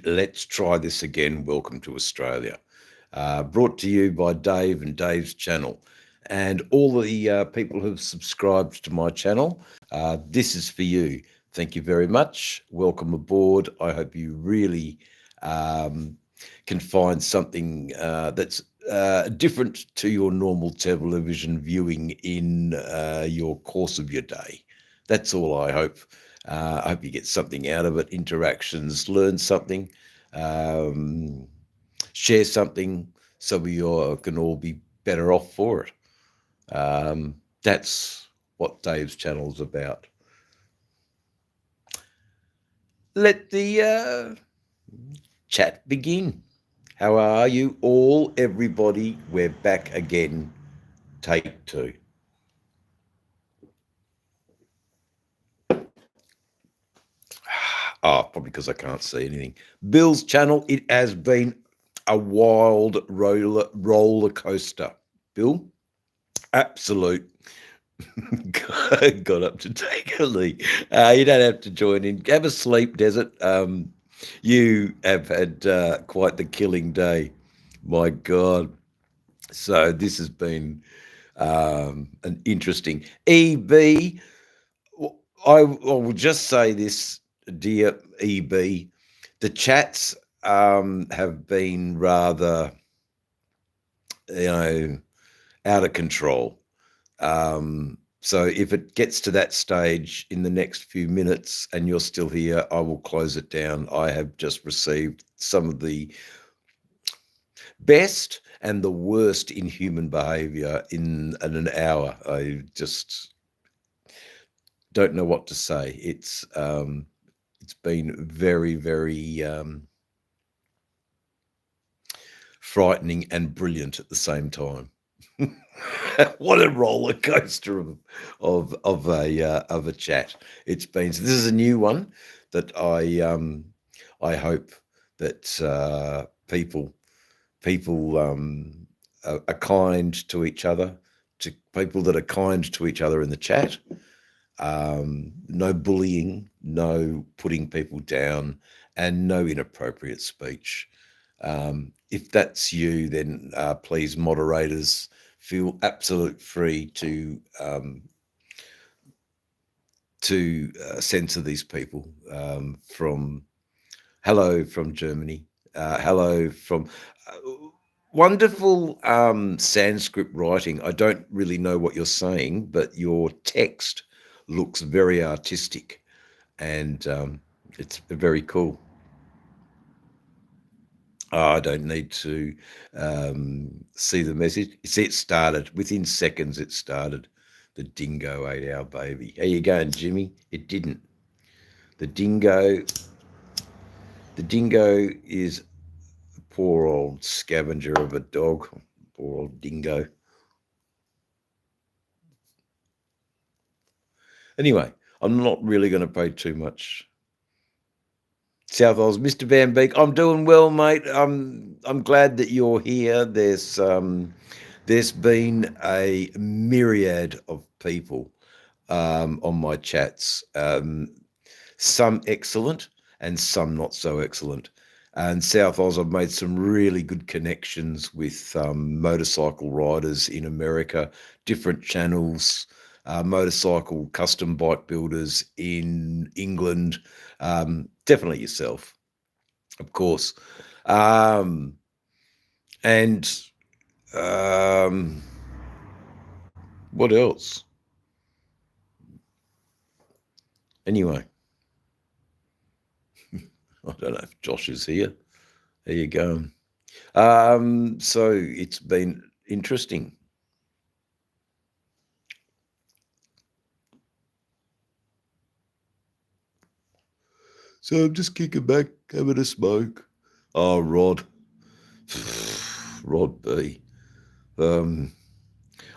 Let's Try This Again. Welcome to Australia. Brought to you by Dave and Dave's channel. And all the people who've subscribed to my channel, this is for you. Thank you very much. Welcome aboard. I hope you really um, can find something that's different to your normal television viewing in your course of your day. That's all I hope. I hope you get something out of it, interactions, learn something, um, share something so we all can all be better off for it. That's what Dave's channel is about. Let the chat begin. How are you all, everybody? We're back again. Take two. Probably because I can't see anything. Bill's channel, it has been a wild roller coaster. Bill, absolute. Got up to take a leak. You don't have to join in. Have a sleep, Desert. You have had quite the killing day. My God. So this has been an interesting EB. I will just say this, dear EB. The chats have been rather, you know, out of control. So if it gets to that stage in the next few minutes and you're still here, I will close it down. I have just received some of the best and the worst in human behavior in an hour. I just don't know what to say. It's been very, very frightening and brilliant at the same time. What a roller coaster of a chat it's been. So this is a new one that I hope that people are kind to each other, to people that are kind to each other in the chat. No bullying, no putting people down, and no inappropriate speech. If that's you, then please, moderators, feel absolute free to censor these people. From hello from Germany, hello from wonderful Sanskrit writing. I don't really know what you're saying, but your text looks very artistic, and it's very cool. I don't need to see the message. See, it started within seconds. It started. The dingo ate our baby. How you going, Jimmy? It didn't. The dingo. The dingo is a poor old scavenger of a dog. Poor old dingo. Anyway, I'm not really going to pay too much. South Oz, Mr. Van Beek, I'm doing well, mate. I'm glad that you're here. There's been a myriad of people on my chats, some excellent and some not so excellent. And South Oz, I've made some really good connections with motorcycle riders in America, different channels, motorcycle custom bike builders in England, definitely yourself, of course. Um, and um, what else? Anyway, I don't know if Josh is here. There you go. So it's been interesting. So I'm just kicking back, having a smoke. Oh, Rod. Rod B. I'm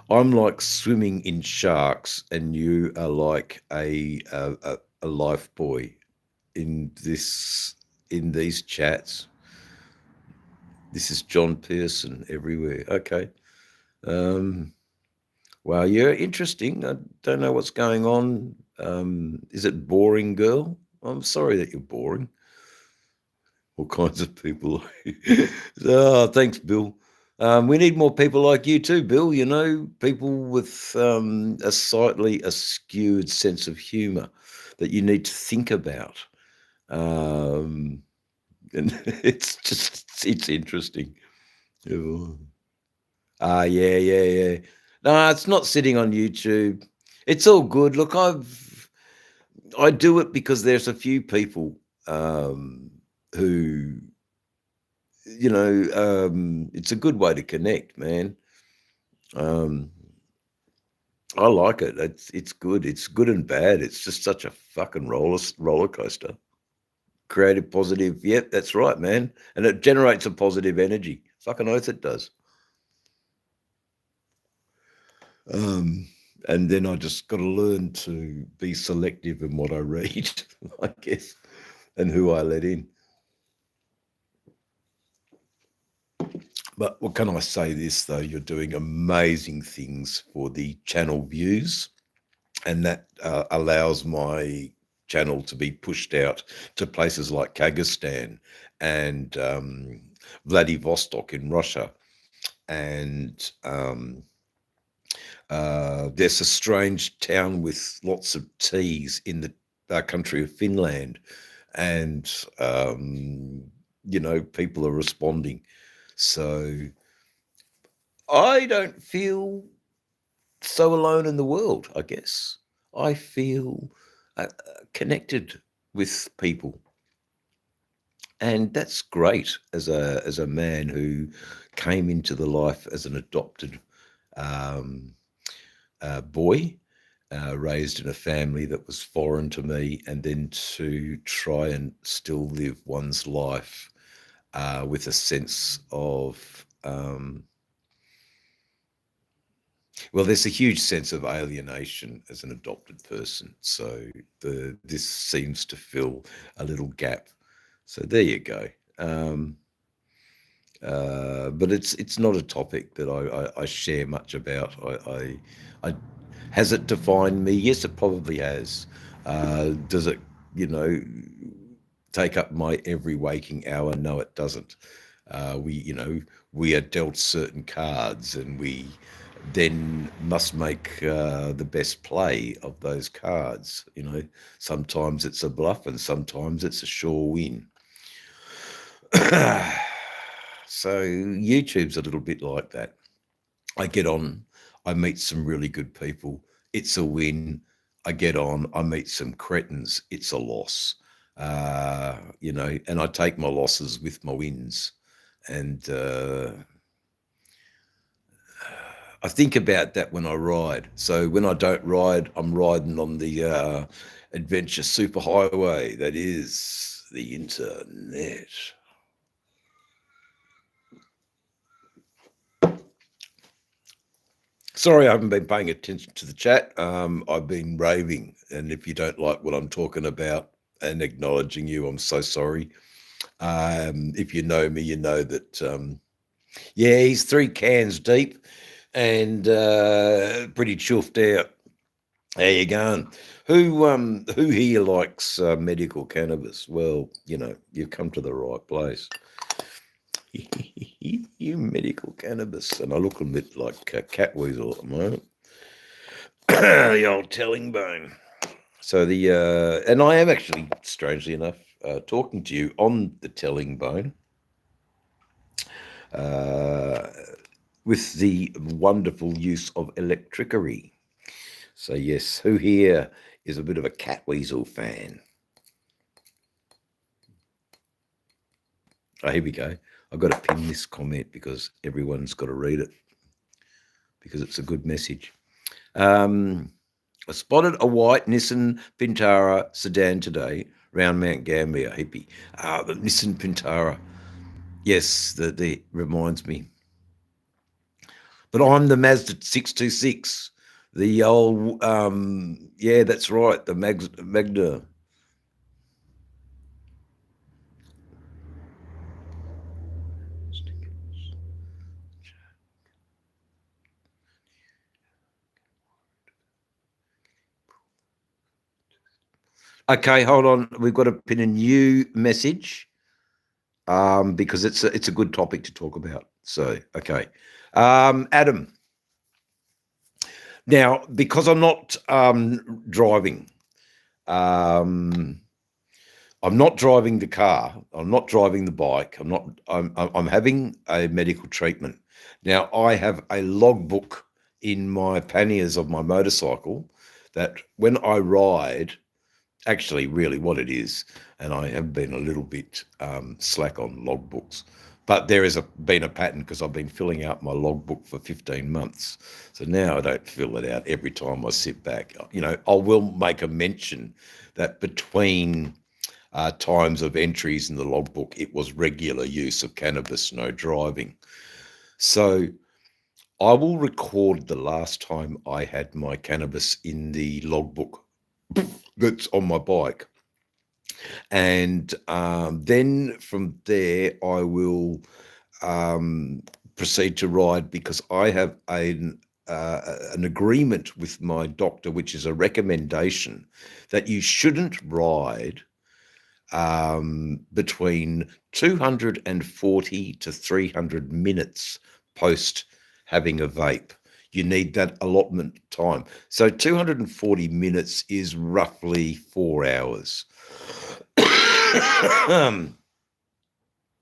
like swimming in sharks, and you are like a life buoy in these chats. This is John Pearson everywhere. Okay. Well, you're interesting. I don't know what's going on. Is it boring, girl? I'm sorry that you're boring. all kinds of people. Oh, thanks, Bill. We need more people like you too, Bill. You know, people with a slightly askewed sense of humour that you need to think about. And it's interesting. Yeah. No, it's not sitting on YouTube. It's all good. Look, I do it because there's a few people who, it's a good way to connect, man. I like it. It's good. It's good and bad. It's just such a fucking roller coaster. Creative, positive. Yep, that's right, man. And it generates a positive energy. Fucking oath it does. And then I just got to learn to be selective in what I read, I guess, and who I let in. But what can I say this, though? You're doing amazing things for the channel views, and that allows my channel to be pushed out to places like Kyrgyzstan and Vladivostok in Russia. And there's a strange town with lots of teas in the country of Finland. And, people are responding. So I don't feel so alone in the world, I guess. I feel connected with people. And that's great as a man who came into the life as an adopted boy, raised in a family that was foreign to me, and then to try and still live one's life with a sense of there's a huge sense of alienation as an adopted person. So this seems to fill a little gap. So there you go. But it's not a topic that I share much about. I has it defined me? Yes, it probably has. Does it, take up my every waking hour? No, it doesn't. We are dealt certain cards, and we then must make the best play of those cards. Sometimes it's a bluff, and sometimes it's a sure win. So YouTube's a little bit like that. I get on, I meet some really good people. It's a win. I get on, I meet some cretins. It's a loss. And I take my losses with my wins. And I think about that when I ride. So when I don't ride, I'm riding on the adventure superhighway that is the internet. Sorry, I haven't been paying attention to the chat. I've been raving, and if you don't like what I'm talking about and acknowledging you, I'm so sorry. If you know me, you know that, he's 3 cans deep and pretty chuffed out. How you going? Who here likes medical cannabis? Well, you've come to the right place. You medical cannabis, and I look a bit like a cat weasel at the moment. The old telling bone. So and I am actually, strangely enough, talking to you on the telling bone, with the wonderful use of electricery. So yes, who here is a bit of a cat weasel fan? Oh, here we go. I've got to pin this comment because everyone's got to read it because it's a good message. I spotted a white Nissan Pintara sedan today round Mount Gambier. Hippie. The Nissan Pintara. Yes, the reminds me. But I'm the Mazda 626. The old, that's right, the Magna. Okay, hold on. We've got to pin a new message. because it's a good topic to talk about. So, okay. Adam, now, because I'm not driving, I'm not driving the car. I'm not driving the bike. I'm having a medical treatment. Now, I have a logbook in my panniers of my motorcycle that when I ride, actually really what it is, and I have been a little bit slack on logbooks, but there has been a pattern because I've been filling out my logbook for 15 months. So now I don't fill it out every time I sit back. You know, I will make a mention that between times of entries in the logbook, it was regular use of cannabis, no driving. So I will record the last time I had my cannabis in the logbook that's on my bike. And then from there, I will proceed to ride because I have an agreement with my doctor, which is a recommendation that you shouldn't ride between 240 to 300 minutes post having a vape. You need that allotment time. So 240 minutes is roughly 4 hours.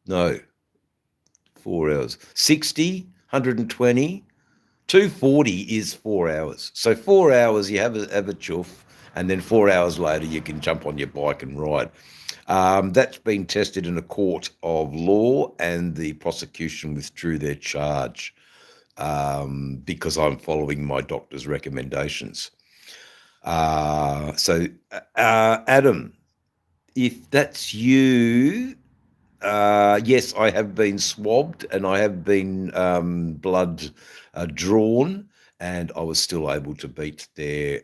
No, 4 hours. 60, 120, 240 is 4 hours. So 4 hours you have a chuff, and then 4 hours later you can jump on your bike and ride. That's been tested in a court of law, and the prosecution withdrew their charge because I'm following my doctor's recommendations. So, Adam, if that's you, yes, I have been swabbed and I have been blood drawn, and I was still able to beat their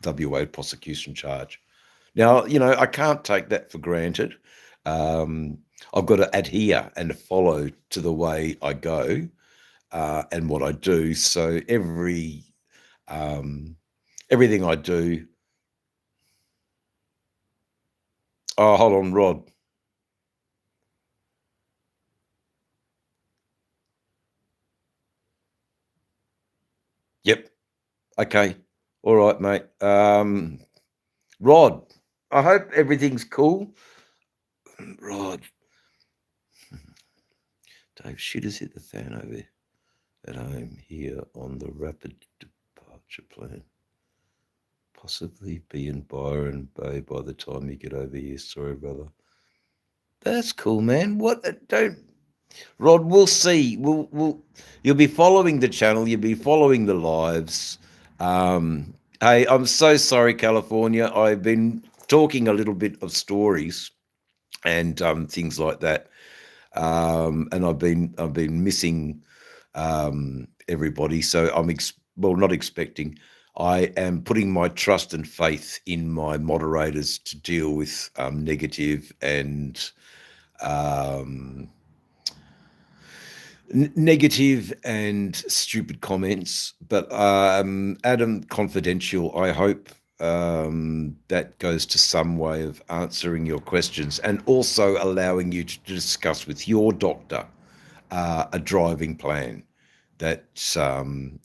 WA prosecution charge. Now, you know, I can't take that for granted. I've got to adhere and follow to the way I go and what I do. So everything I do. Oh, hold on, Rod. Yep. Okay. All right, mate. Rod, I hope everything's cool. Rod. Dave, shit has hit the fan over at home here on the rapid departure plan. Possibly be in Byron Bay by the time you get over here. Sorry, brother. That's cool, man. What? Don't, Rod. We'll see. You'll be following the channel. You'll be following the lives. Hey, I'm so sorry, California. I've been talking a little bit of stories and things like that, and I've been missing everybody. So I'm not expecting. I am putting my trust and faith in my moderators to deal with negative and stupid comments. But Adam, confidential, I hope that goes to some way of answering your questions and also allowing you to discuss with your doctor a driving plan that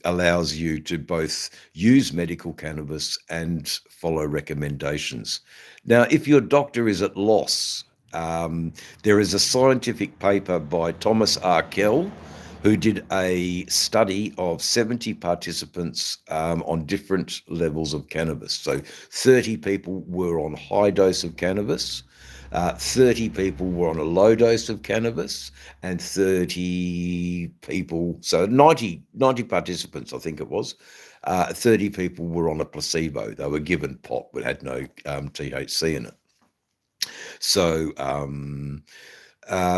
allows you to both use medical cannabis and follow recommendations. Now, if your doctor is at loss, there is a scientific paper by Thomas R. Kell, who did a study of 70 participants on different levels of cannabis. So 30 people were on high dose of cannabis, 30 people were on a low dose of cannabis, and 30 people, so 90 participants, I think it was, 30 people were on a placebo. They were given pot but had no THC in it. So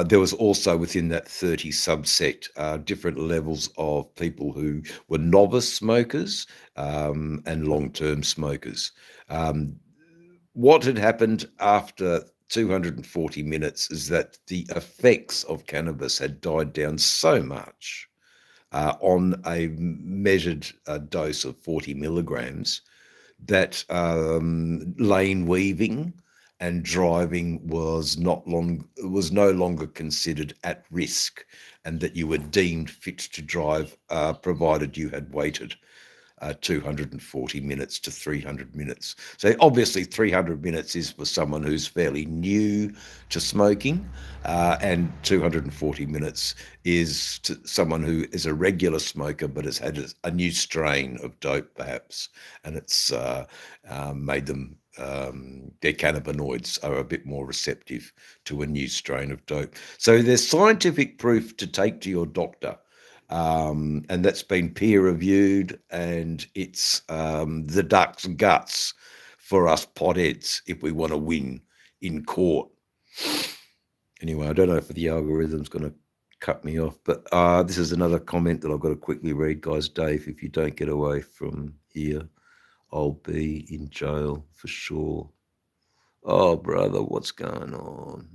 there was also within that 30 subset different levels of people who were novice smokers and long-term smokers. What had happened after 240 minutes is that the effects of cannabis had died down so much on a measured dose of 40 milligrams that lane weaving and driving was no longer considered at risk, and that you were deemed fit to drive, provided you had waited 240 minutes to 300 minutes. So obviously 300 minutes is for someone who's fairly new to smoking, and 240 minutes is to someone who is a regular smoker but has had a new strain of dope perhaps, and it's made them, their cannabinoids are a bit more receptive to a new strain of dope. So there's scientific proof to take to your doctor, and that's been peer reviewed, and it's the duck's guts for us potheads if we want to win in court. Anyway, I don't know if the algorithm's going to cut me off, but this is another comment that I've got to quickly read, guys. Dave, if you don't get away from here, I'll be in jail for sure. Oh, brother, what's going on?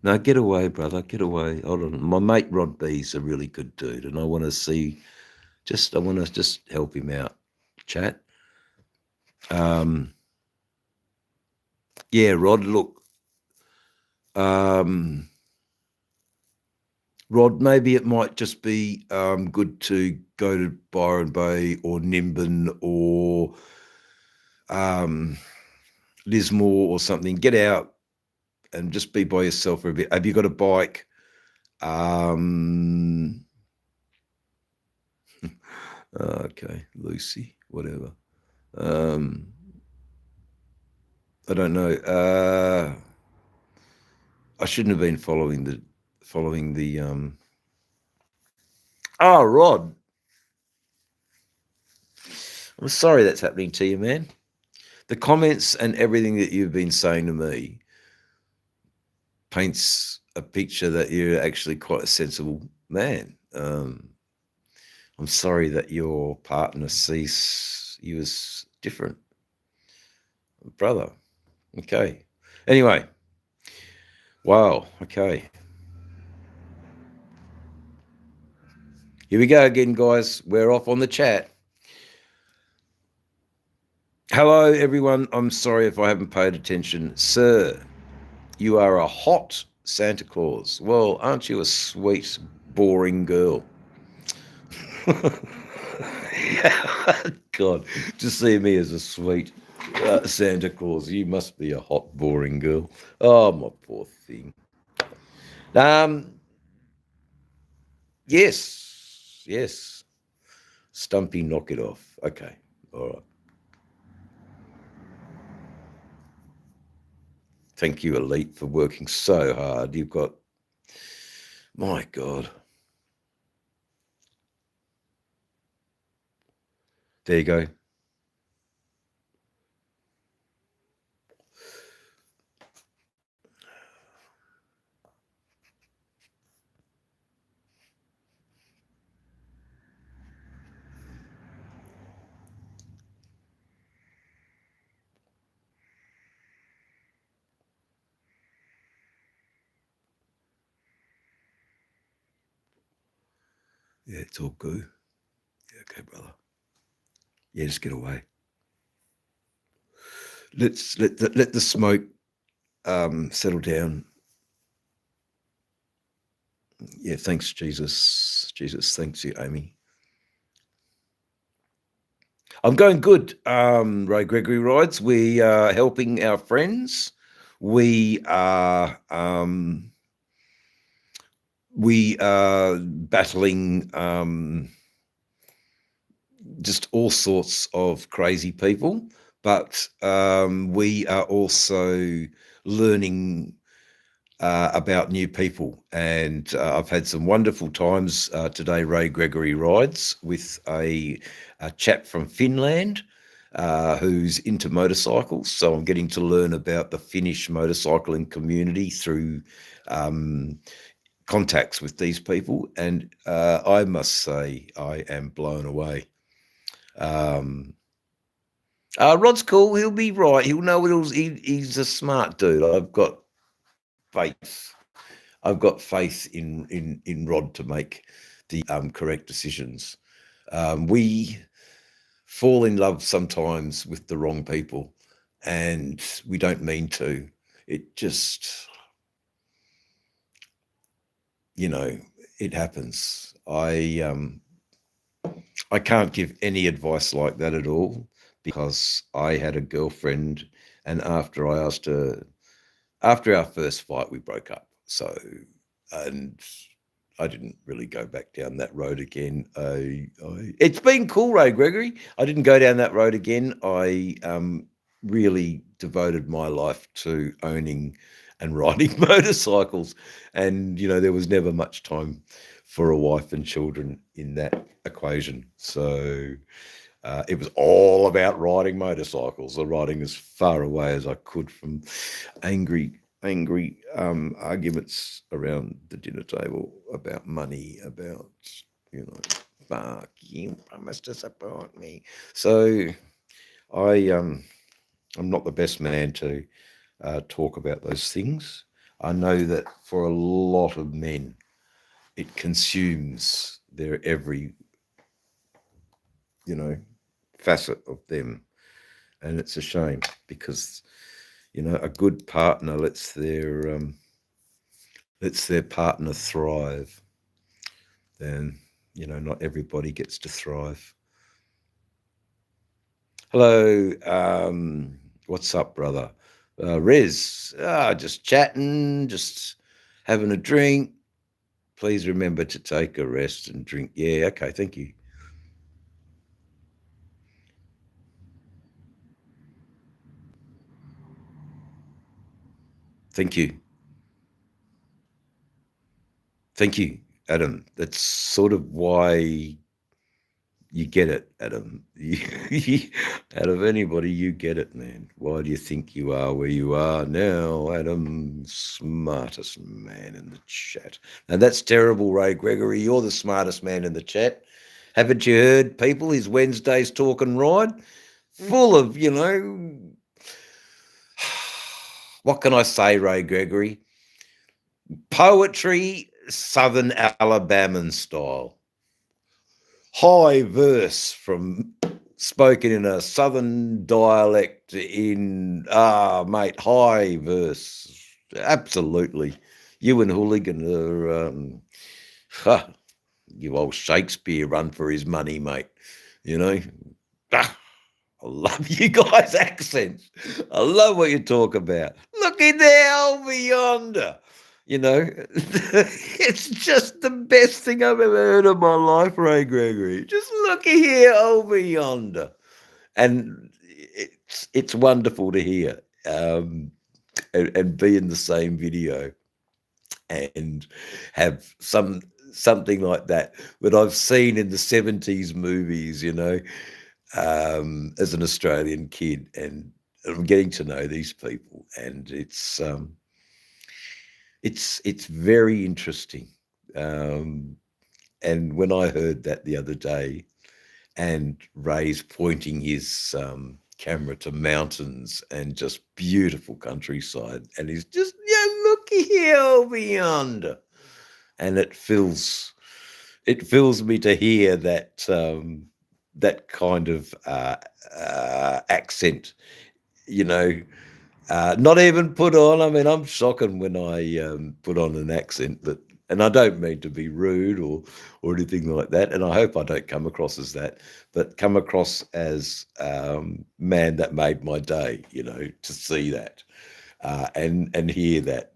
No, get away, brother. Get away. Hold on. My mate Rod B's a really good dude, and I want to just help him out. Chat. Yeah, Rod, look. Rod, maybe it might just be good to go to Byron Bay or Nimbin or Lismore or something. Get out and just be by yourself for a bit. Have you got a bike? Okay, Lucy, whatever. I don't know. I shouldn't have been following the. Oh, Rod. I'm sorry that's happening to you, man. The comments and everything that you've been saying to me paints a picture that you're actually quite a sensible man. I'm sorry that your partner sees you as different. Brother. Okay. Anyway. Wow. Okay. Here we go again, guys. We're off on the chat. Hello, everyone. I'm sorry if I haven't paid attention. Sir, you are a hot Santa Claus. Well, aren't you a sweet, boring girl? God, to see me as a sweet Santa Claus, you must be a hot, boring girl. Oh, my poor thing. Yes. Stumpy, knock it off. Okay, all right. Thank you, Elite, for working so hard. You've got, my God. There you go. Yeah, it's all good. Yeah, okay, brother. Yeah, just get away. Let the smoke settle down. Yeah, thanks, Jesus. Jesus, thanks you, Amy. I'm going good. Ray Gregory Rides. We are helping our friends. We are battling just all sorts of crazy people, but we are also learning about new people, and I've had some wonderful times today. Ray Gregory Rides with a chap from Finland who's into motorcycles, so I'm getting to learn about the Finnish motorcycling community through contacts with these people, and I must say I am blown away. Rod's cool. He'll be right. He'll know what he's a smart dude. I've got faith in Rod to make the correct decisions. We fall in love sometimes with the wrong people, and we don't mean to. It just, you know, it happens. I can't give any advice like that at all, because I had a girlfriend, and after I asked her, after our first fight, we broke up. So, and I didn't really go back down that road again. It's been cool, Ray Gregory. I didn't go down that road again. I really devoted my life to owning and riding motorcycles, and there was never much time for a wife and children in that equation. So it was all about riding motorcycles, or riding as far away as I could from angry arguments around the dinner table about money, about, fuck, you promised to support me. So I'm not the best man to talk about those things. I know that for a lot of men, it consumes their every, facet of them. And it's a shame, because, a good partner lets their partner thrive. Then, not everybody gets to thrive. Hello, what's up, brother? Riz, just chatting, just having a drink. Please remember to take a rest and drink. Yeah, okay, thank you. Thank you. Thank you, Adam. That's sort of why you get it, Adam. Out of anybody, you get it, man. Why do you think you are where you are now, Adam? Smartest man in the chat. And that's terrible, Ray Gregory. You're the smartest man in the chat. Haven't you heard, people? His Wednesday's Talk and Ride, full of, what can I say, Ray Gregory? Poetry, Southern Alabaman style. High verse from spoken in a Southern dialect mate, high verse. Absolutely. You and Hooligan are, you old Shakespeare run for his money, mate. I love you guys' accents. I love what you talk about. Look in there over yonder. It's just the best thing I've ever heard of my life, Ray Gregory. Just look here over yonder. And it's wonderful to hear, and be in the same video and have something like that I've seen in the 70s movies, as an Australian kid, and I'm getting to know these people, and it's very interesting. And when I heard that the other day, and Ray's pointing his camera to mountains and just beautiful countryside, and he's just, looky here over yonder, and it fills me to hear that that kind of accent, not even put on. I mean, I'm shocking when I put on an accent, and I don't mean to be rude or anything like that, and I hope I don't come across as that, but come across as man, that made my day, to see that and hear that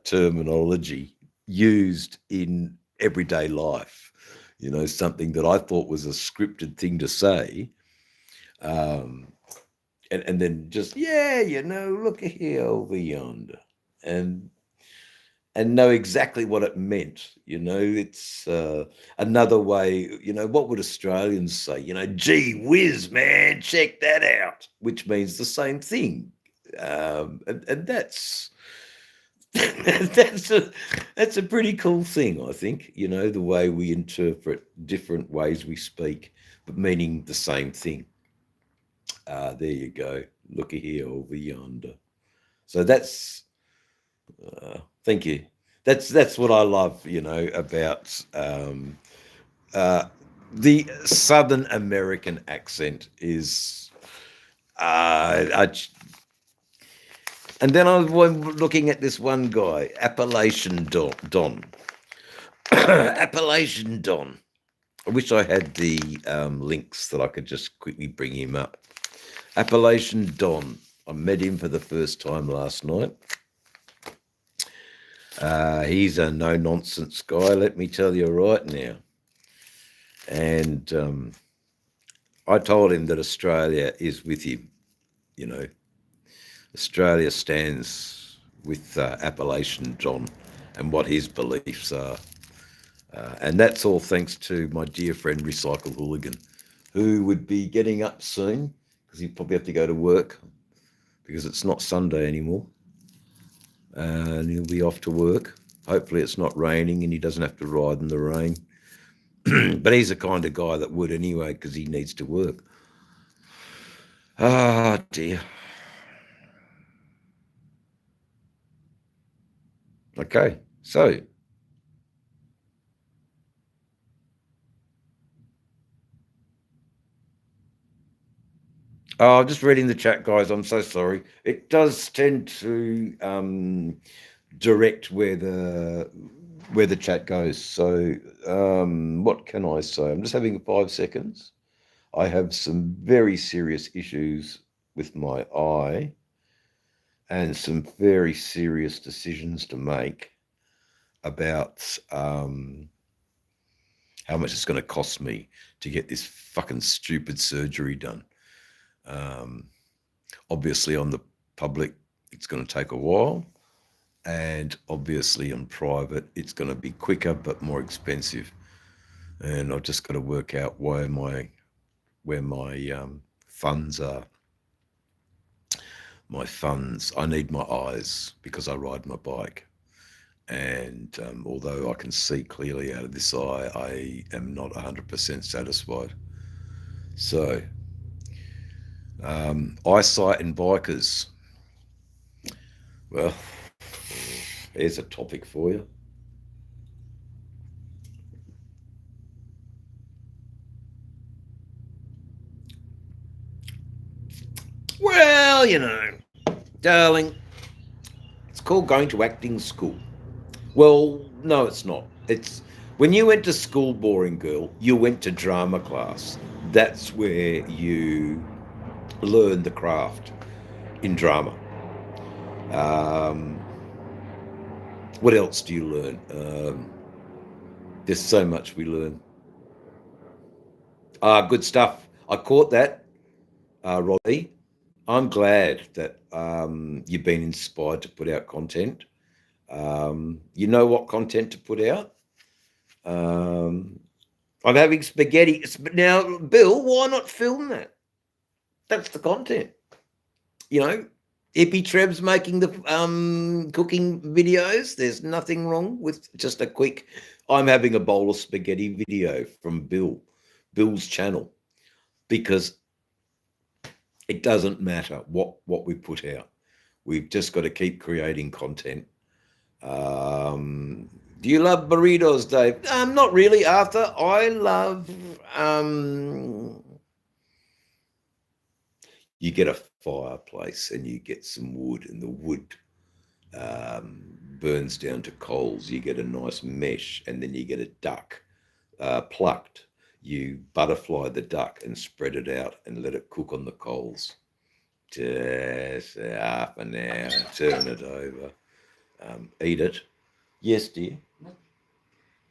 terminology used in everyday life. Something that I thought was a scripted thing to say. And then just, look here over yonder, and know exactly what it meant. It's another way. What would Australians say? Gee whiz, man, check that out, which means the same thing. And that's that's a pretty cool thing, I think. The way we interpret different ways we speak, but meaning the same thing. There you go. Looky here over yonder. So that's thank you. That's what I love, about the Southern American accent is, and then I was looking at this one guy, Appalachian Don. Appalachian Don. I wish I had the links that I could just quickly bring him up. Appalachian Don. I met him for the first time last night. He's a no-nonsense guy, let me tell you right now. And I told him that Australia is with him, you know. Australia stands with Appalachian John and what his beliefs are. And that's all thanks to my dear friend Recycle Hooligan, who would be getting up soon because he'd probably have to go to work because it's not Sunday anymore. And he'll be off to work. Hopefully it's not raining and he doesn't have to ride in the rain. But he's the kind of guy that would anyway because he needs to work. Ah, dear. Okay, so I'm just reading the chat, guys. I'm so sorry. It does tend to direct where the chat goes. So what can I say? I'm just having 5 seconds. I have some very serious issues with my eye and some very serious decisions to make about how much it's going to cost me to get this fucking stupid surgery done. Obviously on the public, it's going to take a while. And obviously on private, it's going to be quicker, but more expensive. And I've just got to work out where my funds are. My funds, I need my eyes because I ride my bike. And although I can see clearly out of this eye, I am not 100% satisfied. So, eyesight and bikers. Well, here's a topic for you. Well, you know, darling, it's called going to acting school. Well, no, it's not. It's when you went to school, boring girl, you went to drama class. That's where you learn the craft in drama. What else do you learn? There's so much we learn. Good stuff. I caught that, Roddy. I'm glad that you've been inspired to put out content. You know what content to put out? I'm having spaghetti. Now, Bill, why not film that? That's the content. You know, Hippie Treb's making the cooking videos. There's nothing wrong with just a quick, I'm having a bowl of spaghetti video from Bill's channel, because it doesn't matter what we put out. We've just got to keep creating content. Do you love burritos, Dave? Not really, Arthur. I love you get a fireplace and you get some wood, and the wood burns down to coals. You get a nice mesh, and then you get a duck plucked. You butterfly the duck and spread it out and let it cook on the coals. Just half an hour, turn it over, eat it. Yes, dear.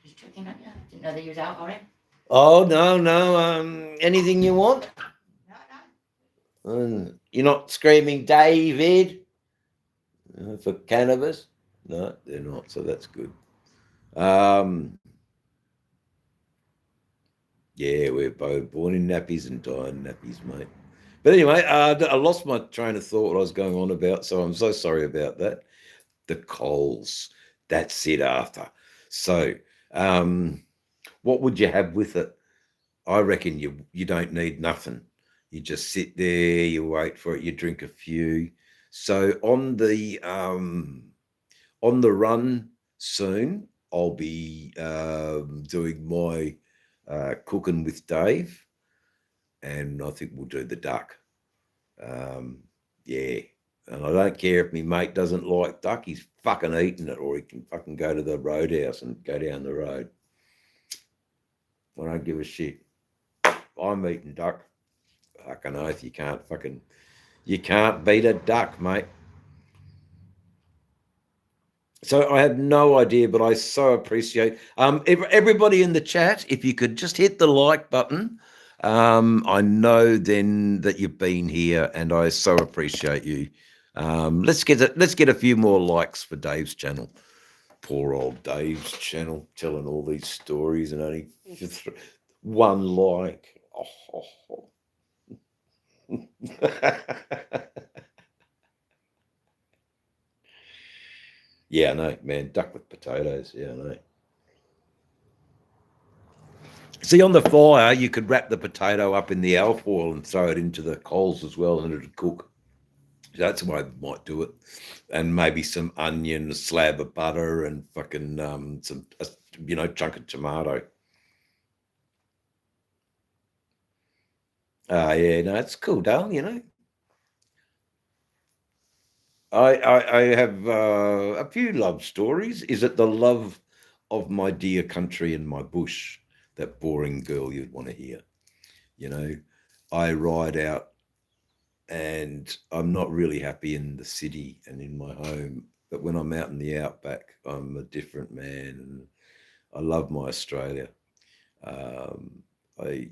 Just checking on you. Didn't know that you was out already. Oh, no. Anything you want? No. You're not screaming, David, for cannabis? No, they're not, so that's good. Yeah, we're both born in nappies and die in nappies, mate. But anyway, I lost my train of thought what I was going on about, so I'm so sorry about that. The coals, that's it, Arthur. So, what would you have with it? I reckon you don't need nothing. You just sit there, you wait for it, you drink a few. So on the run soon, I'll be doing my cooking with Dave, and I think we'll do the duck. Yeah, and I don't care if my mate doesn't like duck; he's fucking eating it, or he can fucking go to the roadhouse and go down the road. I don't give a shit. I'm eating duck. Fucking oath, you can't beat a duck, mate. So I have no idea, but I so appreciate everybody in the chat. If you could just hit the like button, I know then that you've been here, and I so appreciate you. Let's get a few more likes for Dave's channel. Poor old Dave's channel, telling all these stories and only one like. Oh. Yeah, I know, man. Duck with potatoes. Yeah, I know. See, on the fire, you could wrap the potato up in the alfoil and throw it into the coals as well, and it'd cook. That's the way I might do it. And maybe some onion, a slab of butter, and fucking some, chunk of tomato. Yeah, no, it's cool, Dale. I have a few love stories. Is it the love of my dear country and my bush, that boring girl you'd want to hear? I ride out and I'm not really happy in the city and in my home, but when I'm out in the outback, I'm a different man, and I love my Australia.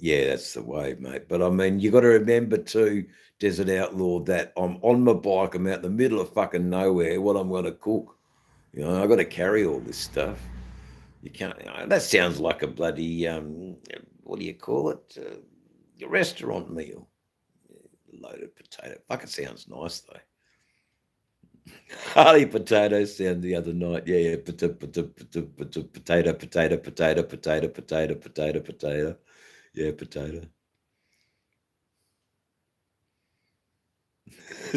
Yeah, that's the way, mate. But I mean, you got to remember too, Desert Outlaw, that I'm on my bike, I'm out in the middle of fucking nowhere. What I'm going to cook, I got to carry all this stuff. You can't. That sounds like a bloody what do you call it? A restaurant meal. Loaded potato. Fucking sounds nice though. Hardy potato sound the other night. Yeah. Potato, potato, potato, potato, potato, potato. Yeah, potato.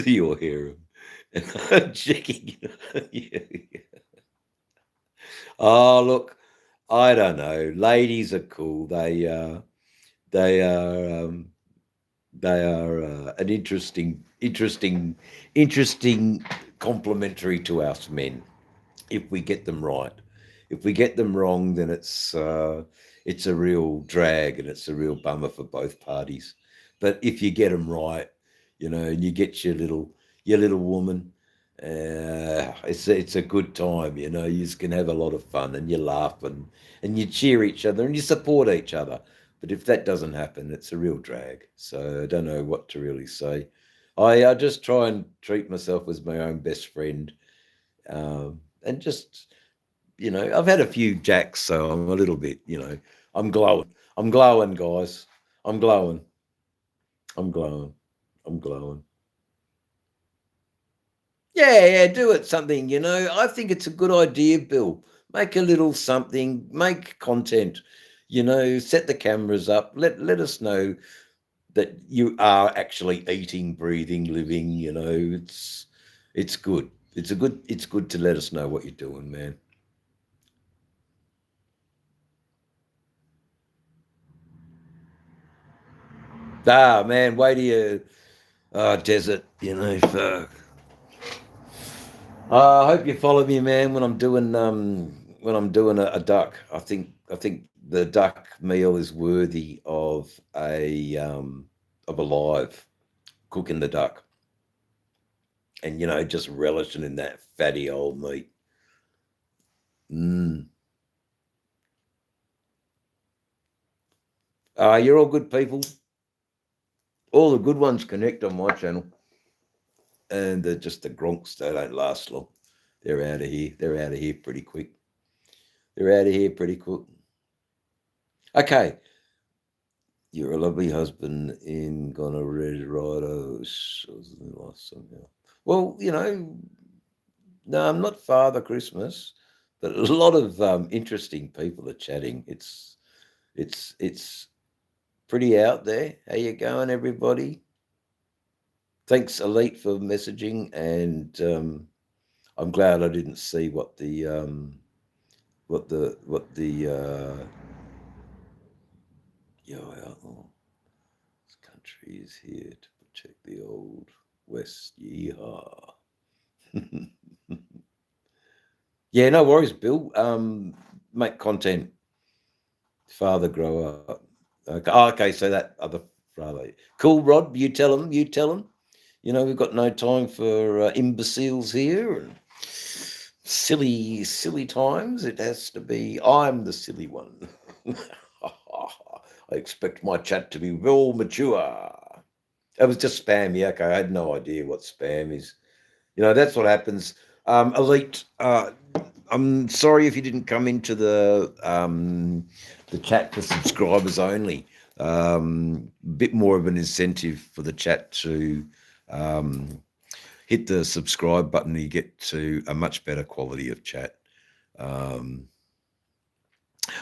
You'll hear him. And I'm checking. Yeah. Oh, look, I don't know. Ladies are cool. They are an interesting complementary to us men, if we get them right. If we get them wrong, then it's a real drag, and it's a real bummer for both parties. But if you get them right, and you get your little woman, it's a good time. You just can have a lot of fun, and you laugh, and you cheer each other, and you support each other. But if that doesn't happen, it's a real drag. So I don't know what to really say. I just try and treat myself as my own best friend, and just, I've had a few jacks, so I'm a little bit, I'm glowing. I'm glowing, guys. I'm glowing. I'm glowing. I'm glowing. Yeah, do it something, I think it's a good idea, Bill. Make a little something, make content, set the cameras up, let us know that you are actually eating, breathing, living, it's good. It's good to let us know what you're doing, man. Man, wait till you desert, fuck. I hope you follow me, man, when I'm doing a duck. I think the duck meal is worthy of a live cooking the duck, and just relishing in that fatty old meat. You're all good people. All the good ones connect on my channel, and just the gronks, they don't last long. They're out of here. They're out of here pretty quick. Okay. You're a lovely husband in Gonna Red Rider. Somehow. Well, no, I'm not Father Christmas, but a lot of interesting people are chatting. It's pretty out there. How you going, everybody? Thanks, Elite, for messaging, and I'm glad I didn't see what the Yo, outlaw. This country is here to protect the old West. Yeehaw. Yeah, no worries, Bill. Make content. Father grow up. Okay, okay, so that other father. Cool, Rod. You tell him. You tell him. You know, we've got no time for imbeciles here and silly times. It has to be. I'm the silly one. I expect my chat to be well mature. It was just spam. Yeah, okay. I had no idea what spam is. You know, that's what happens. Elite. I'm sorry if you didn't come into the chat for subscribers only. Bit more of an incentive for the chat to hit the subscribe button. You get to a much better quality of chat.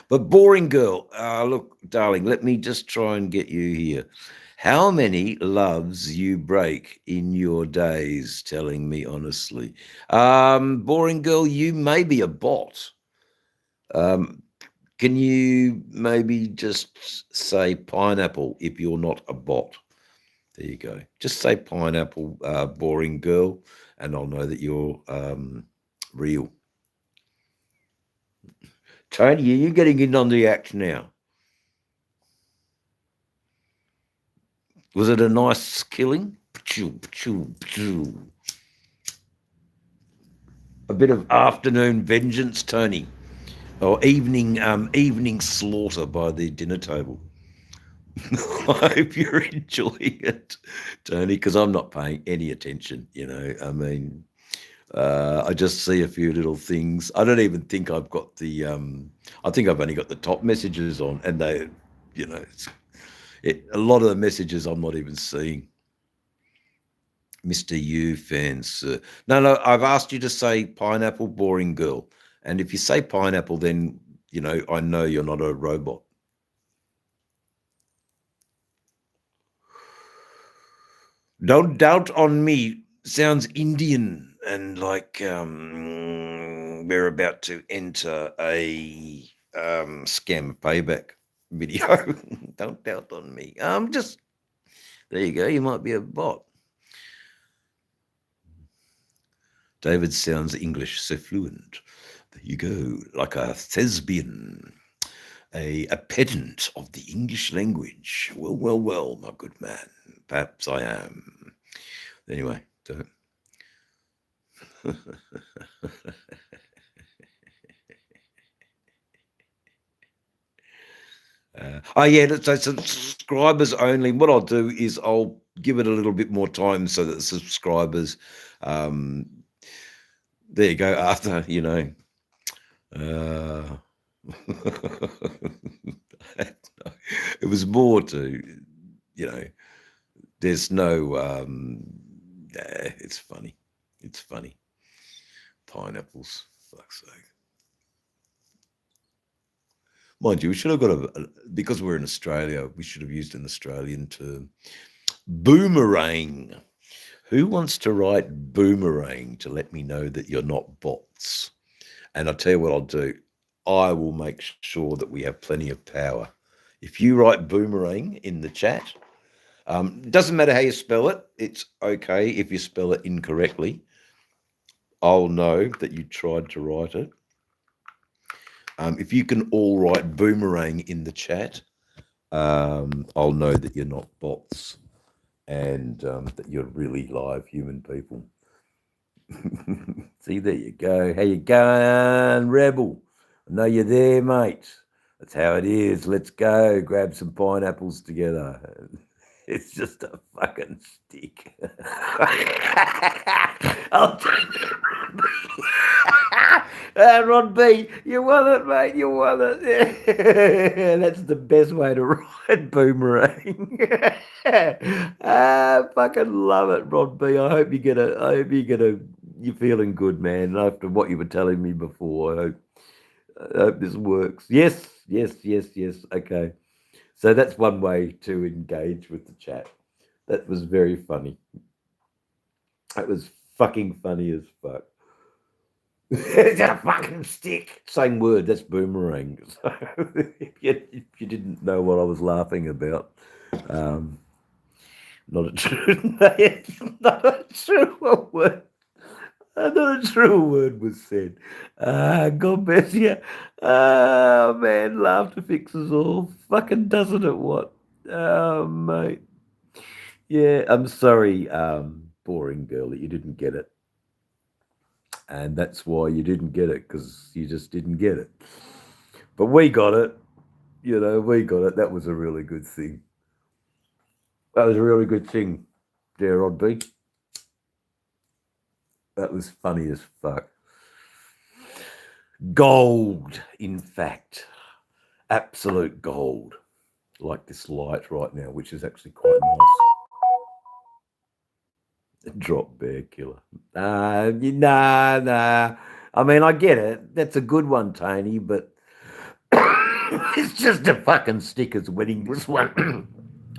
But boring girl, look, darling, let me just try and get you here. How many loves you break in your days? Telling me honestly, boring girl, you may be a bot. Can you maybe just say pineapple if you're not a bot? There you go. Just say pineapple, boring girl, and I'll know that you're real. Tony, are you getting in on the act now? Was it a nice killing? A bit of afternoon vengeance, Tony, or evening slaughter by the dinner table. I hope you're enjoying it, Tony, because I'm not paying any attention. You know, I mean, I just see a few little things. I don't even think I've got the. I think I've only got the top messages on, and they, you know, a lot of the messages I'm not even seeing. Mr. U fans. No, I've asked you to say pineapple, boring girl. And if you say pineapple, then, you know you're not a robot. Don't doubt on me. Sounds Indian and like we're about to enter a scam payback video. Don't doubt on me. Just there you go. You might be a bot. David sounds English so fluent. There you go, like a thespian, a pedant of the English language. Well, my good man. Perhaps I am. Anyway, don't. Oh yeah, so subscribers only. What I'll do is I'll give it a little bit more time so that the subscribers, there you go. After it was more to, there's no. It's funny. It's funny. Pineapples, fuck's sake. Mind you, we should have got because we're in Australia, we should have used an Australian term. Boomerang. Who wants to write boomerang to let me know that you're not bots? And I'll tell you what I'll do. I will make sure that we have plenty of power. If you write boomerang in the chat, doesn't matter how you spell it. It's okay if you spell it incorrectly. I'll know that you tried to write it. If you can all write boomerang in the chat, I'll know that you're not bots and that you're really live human people. See, there you go. How you going, Rebel? I know you're there, mate. That's how it is. Let's go. Grab some pineapples together. It's just a fucking stick. Rod B, you won it, mate. You won it. That's the best way to ride boomerang. I fucking love it, Rod B. I hope you're feeling good, man. After what you were telling me before, I hope this works. Yes. Okay. So that's one way to engage with the chat. That was very funny. That was fucking funny as fuck. It's a fucking stick. Same word. That's boomerang. So if you didn't know what I was laughing about, not a true, not a true word. Not a true word was said. God bless you. Man, laughter fixes all. Fucking doesn't it? What? Mate. Yeah, I'm sorry, boring girl, that you didn't get it. And that's why you didn't get it, because you just didn't get it. But we got it. We got it. That was a really good thing. That was a really good thing, dear Rod B. That was funny as fuck. Gold, in fact. Absolute gold. Like this light right now, which is actually quite nice. Drop bear killer. Nah. I mean, I get it. That's a good one, Tony, but it's just a fucking sticker's winning this one.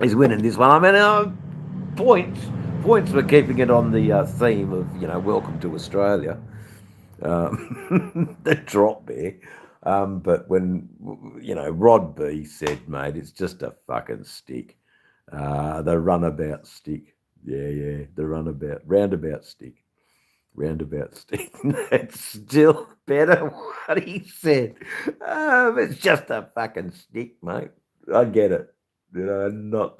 He's winning this one. I mean, points for keeping it on the theme of, welcome to Australia. The drop bear. But when, Rod B said, mate, it's just a fucking stick. The runabout stick. Yeah, the roundabout stick. Roundabout stick. That's still better what he said. It's just a fucking stick, mate. I get it. Not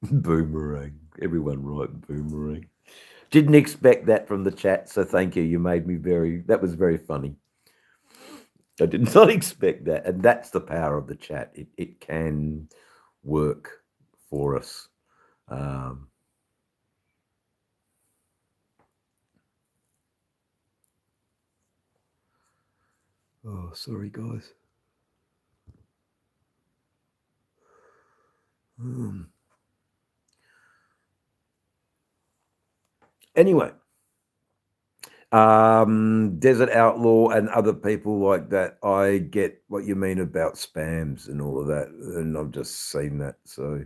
boomerang. Everyone write boomerang. Didn't expect that from the chat, so thank you. You made me that was very funny. I did not expect that. And that's the power of the chat. It can work for us. Oh, sorry, guys. Anyway, Desert Outlaw and other people like that, I get what you mean about spams and all of that, and I've just seen that. So,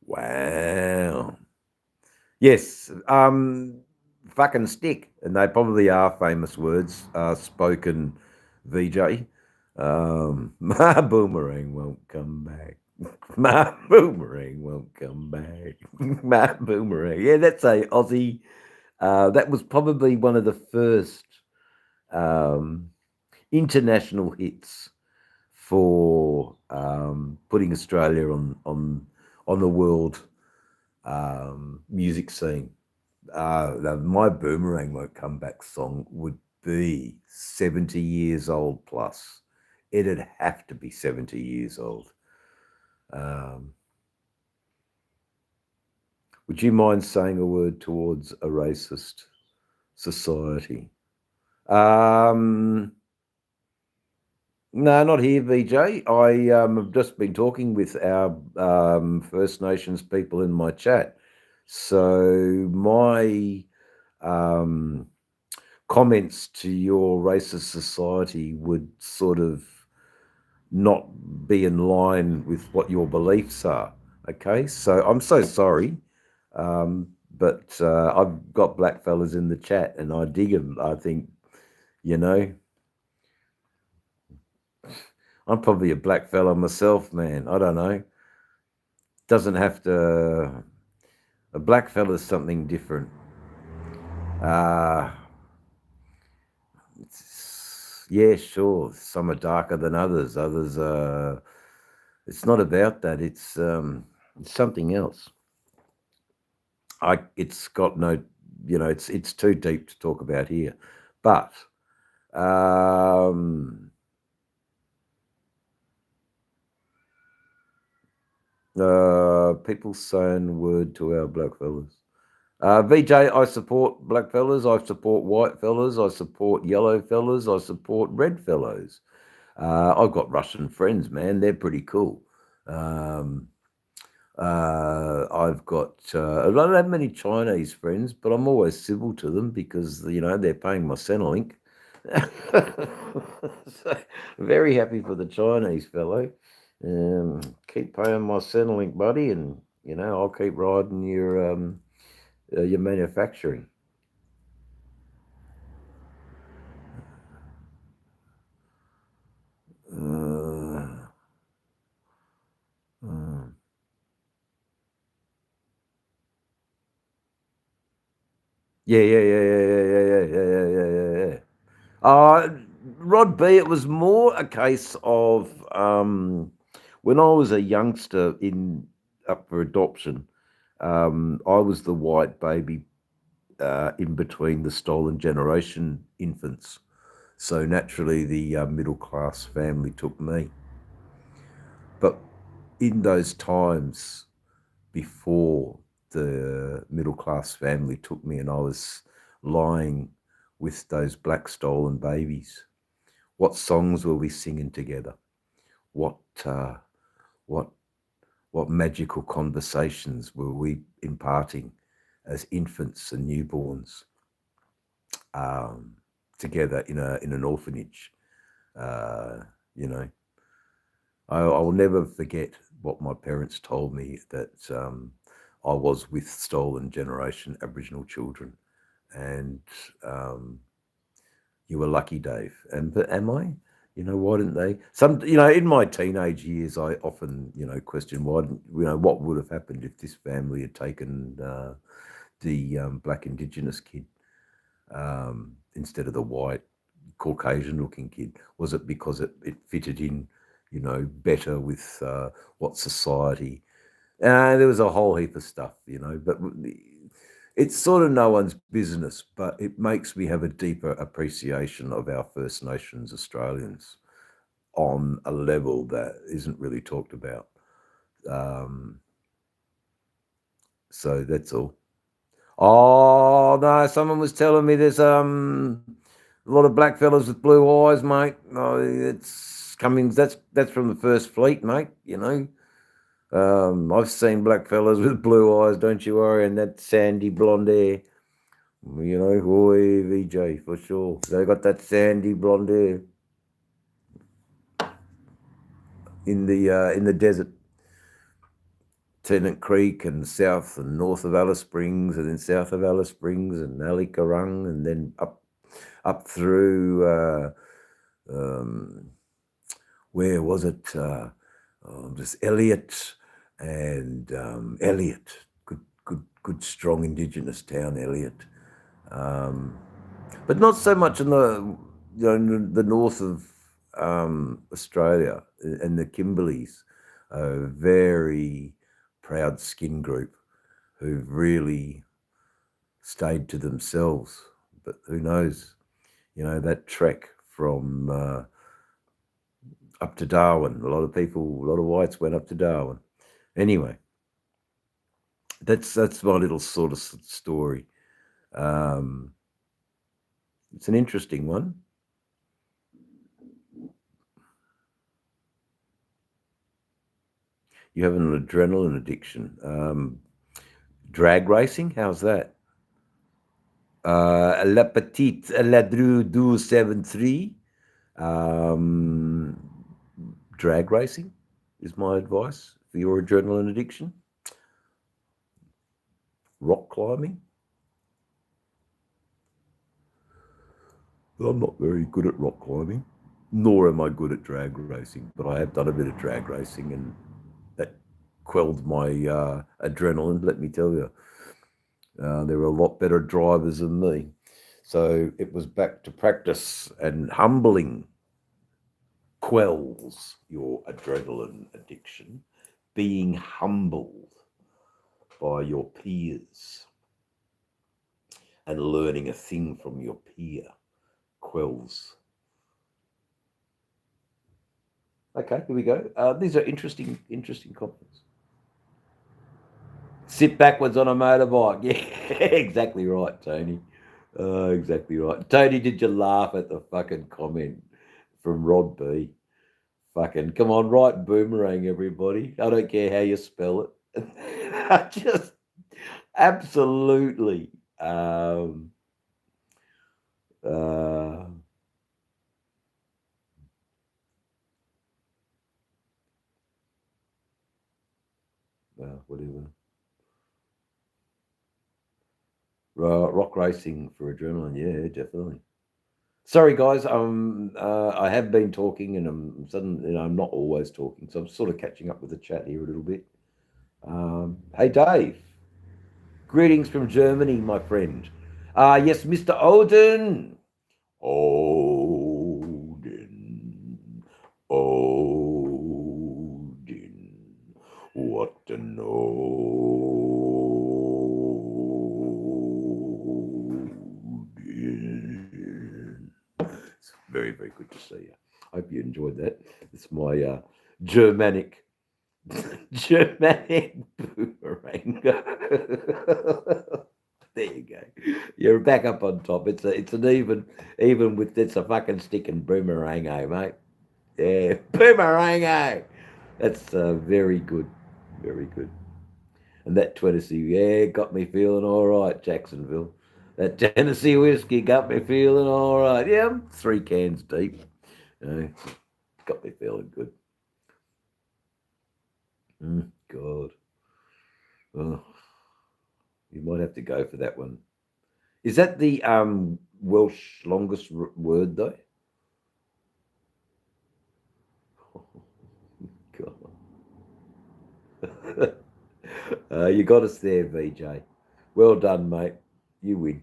wow. Yes, fucking stick, and they probably are famous words spoken. VJ, my boomerang won't come back. My boomerang won't come back. My boomerang. Yeah, that's a Aussie. That was probably one of the first international hits for putting Australia on the world music scene. My boomerang won't come back song would be 70 years old plus. It'd have to be 70 years old. Would you mind saying a word towards a racist society? No, not here, VJ. I have just been talking with our First Nations people in my chat. So my comments to your racist society would sort of not be in line with what your beliefs are. Okay, so I'm so sorry. But I've got black fellas in the chat and I dig them. I think, I'm probably a black fella myself, man. I don't know. Doesn't have to. A black fella's something different. Yeah, sure. Some are darker than others. Others it's not about that. It's something else. It's got no, it's too deep to talk about here. But people saying word to our black fellas. VJ, I support black fellas, I support white fellas, I support yellow fellas, I support red fellows. I've got Russian friends, man. They're pretty cool. I've got, I don't have many Chinese friends, but I'm always civil to them because, they're paying my Centrelink. So, very happy for the Chinese fellow. Keep paying my Centrelink, buddy, and, I'll keep riding your manufacturing. Yeah. Rod B, it was more a case of when I was a youngster up for adoption, I was the white baby in between the stolen generation infants. So naturally, the middle class family took me. But in those times before the middle class family took me, and I was lying with those black stolen babies, what songs were we singing together? What what what magical conversations were we imparting as infants and newborns together in an orphanage? You know, I will never forget what my parents told me, that I was with stolen generation Aboriginal children, and you were lucky, Dave. But am I? Why didn't they? In my teenage years, I often, question why didn't, what would have happened if this family had taken the black Indigenous kid instead of the white Caucasian-looking kid? Was it because it fitted in, better with what society? There was a whole heap of stuff, but it's sort of no one's business, but it makes me have a deeper appreciation of our First Nations Australians on a level that isn't really talked about. So that's all. Oh no, someone was telling me there's a lot of black fellas with blue eyes, mate. No, it's coming. That's from the First Fleet, mate. I've seen black fellas with blue eyes, don't you worry, and that sandy blonde hair. Hoy VJ for sure. They got that sandy blonde hair in the desert. Tennant Creek and south and north of Alice Springs, and then south of Alice Springs and Ali Karung, and then up through where was it? Just Elliot and Elliot. Good strong Indigenous town, Elliot. But not so much in the north of Australia and the Kimberleys. A very proud skin group who've really stayed to themselves. But who knows? That trek from up to Darwin. A lot of whites went up to Darwin. Anyway, that's my little sort of story. It's an interesting one. You have an adrenaline addiction. Drag racing, how's that? La Petite Ladru 273. Drag racing is my advice for your adrenaline addiction. Rock climbing. I'm not very good at rock climbing, nor am I good at drag racing, but I have done a bit of drag racing, and that quelled my adrenaline, let me tell you. There were a lot better drivers than me. So it was back to practice, and humbling quells your adrenaline addiction. Being humbled by your peers and learning a thing from your peer quells. Okay, here we go. These are interesting comments. Sit backwards on a motorbike. Yeah, exactly right, Tony. Exactly right. Tony, did you laugh at the fucking comment from Rod B? Fucking come on, write boomerang, everybody. I don't care how you spell it. Just absolutely. Whatever. Rock racing for adrenaline, yeah, definitely. Sorry, guys. I have been talking, and I'm suddenly, I'm not always talking, so I'm sort of catching up with the chat here a little bit. Hey, Dave. Greetings from Germany, my friend. Yes, Mr. Odin. Odin. Odin. What to know? It's very, very good to see you. Hope you enjoyed that. It's my Germanic boomerang. There you go. You're back up on top. It's an even with it's a fucking stick and boomerang, mate. Yeah, boomerang. That's very good, very good. And that Tennessee, yeah, got me feeling all right, Jacksonville. That Tennessee whiskey got me feeling all right. Yeah, I'm 3 cans deep. Got me feeling good. God. Oh, you might have to go for that one. Is that the Welsh longest word though? God. You got us there, VJ. Well done, mate. You win.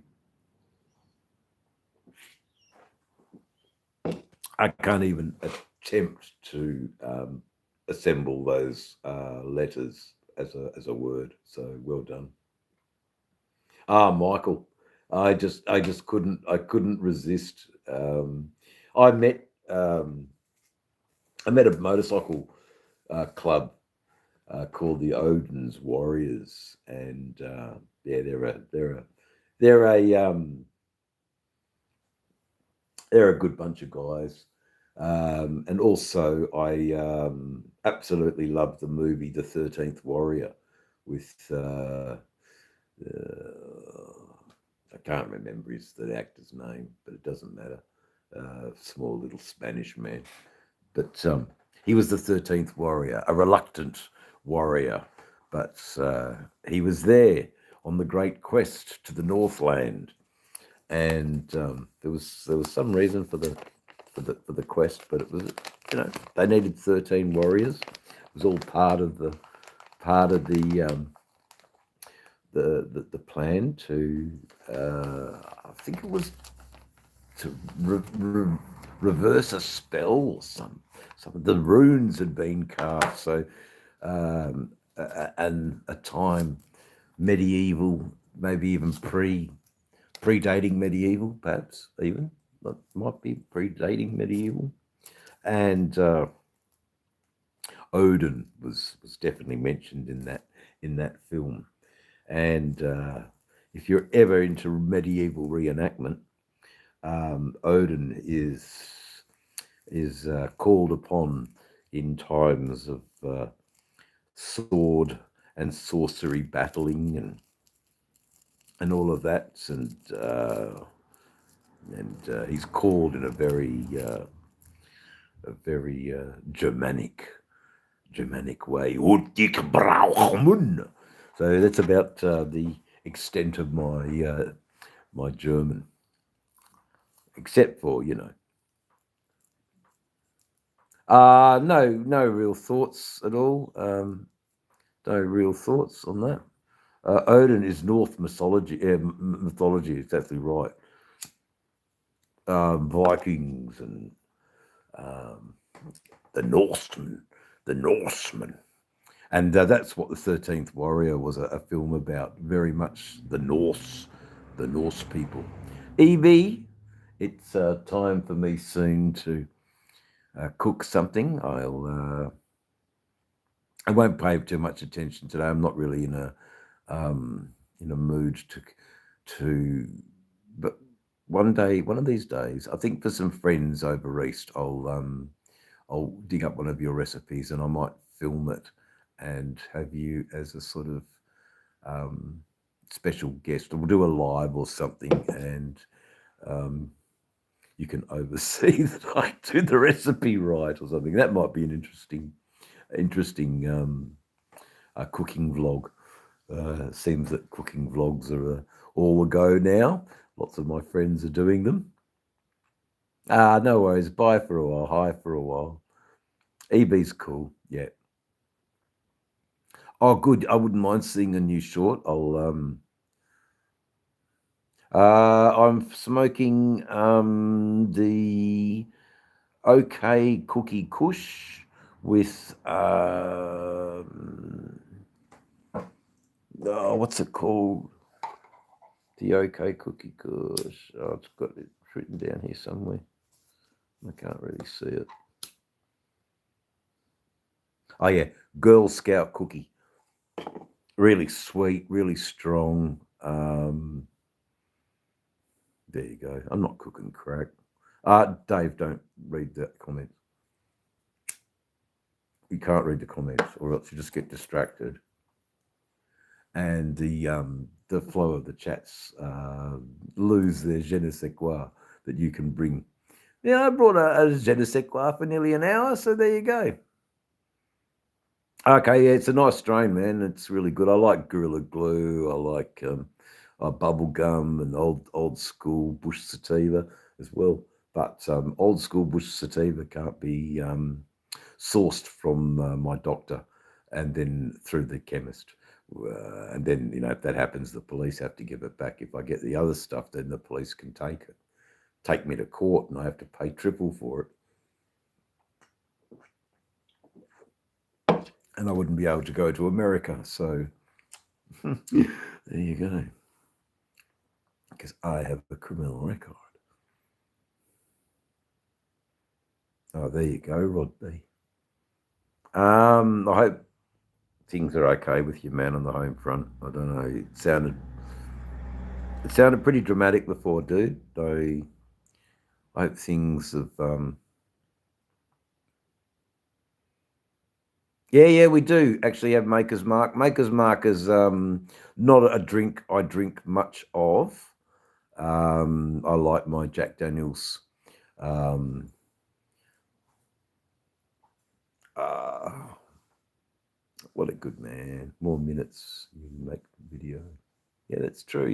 I can't even attempt to assemble those letters as a word. So well done. Michael, I couldn't resist. I met a motorcycle club called the Odin's Warriors, and yeah, they're a good bunch of guys. And also, I absolutely love the movie The 13th Warrior with I can't remember the actor's name, but it doesn't matter. Small little Spanish man, but he was the 13th warrior, a reluctant warrior, but he was there on the great quest to the Northland, and there was some reason for the quest, but it was, they needed 13 warriors. It was all part of the plan to I think it was to reverse a spell or some of the runes had been cast, so and a time medieval, maybe even predating medieval, perhaps even might be predating medieval, and Odin was definitely mentioned in that film. And if you're ever into medieval reenactment, Odin is called upon in times of sword and sorcery battling and all of that, and he's called in a very Germanic way. So that's about the extent of my my German, except for no real thoughts at all. No real thoughts on that. Odin is Norse mythology. Mythology, exactly right. Vikings and the Norsemen, and that's what the 13th Warrior was a film about. Very much the Norse people. EB, it's time for me soon to cook something. I won't pay too much attention today. I'm not really in a mood to. But one of these days, I think for some friends over east, I'll dig up one of your recipes and I might film it and have you as a sort of special guest. We'll do a live or something, and you can oversee that I do the recipe right or something. That might be an interesting cooking vlog. Seems that cooking vlogs are all a go now. Lots of my friends are doing them. No worries. Bye for a while. Hi for a while. EB's cool. Yeah. Oh, good. I wouldn't mind seeing a new short. I'm smoking the OK Cookie Kush with what's it called? The OK Cookie Kush. Oh, it's got it written down here somewhere. I can't really see it. Oh yeah, Girl Scout cookie. Really sweet, really strong. There you go. I'm not cooking crack. Dave, don't read that comment. You can't read the comments, or else you just get distracted, and the flow of the chats lose their je ne sais quoi that you can bring. Yeah, I brought a je ne sais quoi for nearly an hour, so there you go. Okay, yeah, it's a nice strain, man. It's really good. I like Gorilla Glue. I like bubble gum and old school bush sativa as well. But old school bush sativa can't be sourced from my doctor and then through the chemist. And then, if that happens, the police have to give it back. If I get the other stuff, then the police can take me to court, and I have to pay triple for it. And I wouldn't be able to go to America. So there you go. Because I have a criminal record. Oh, there you go, Rod B. I hope things are okay with your man on the home front. I don't know. It sounded pretty dramatic before, dude. I hope things have. Yeah, we do actually have Maker's Mark. Maker's Mark is not a drink I drink much of. I like my Jack Daniels. What a good man. More minutes you make the video. Yeah, that's true,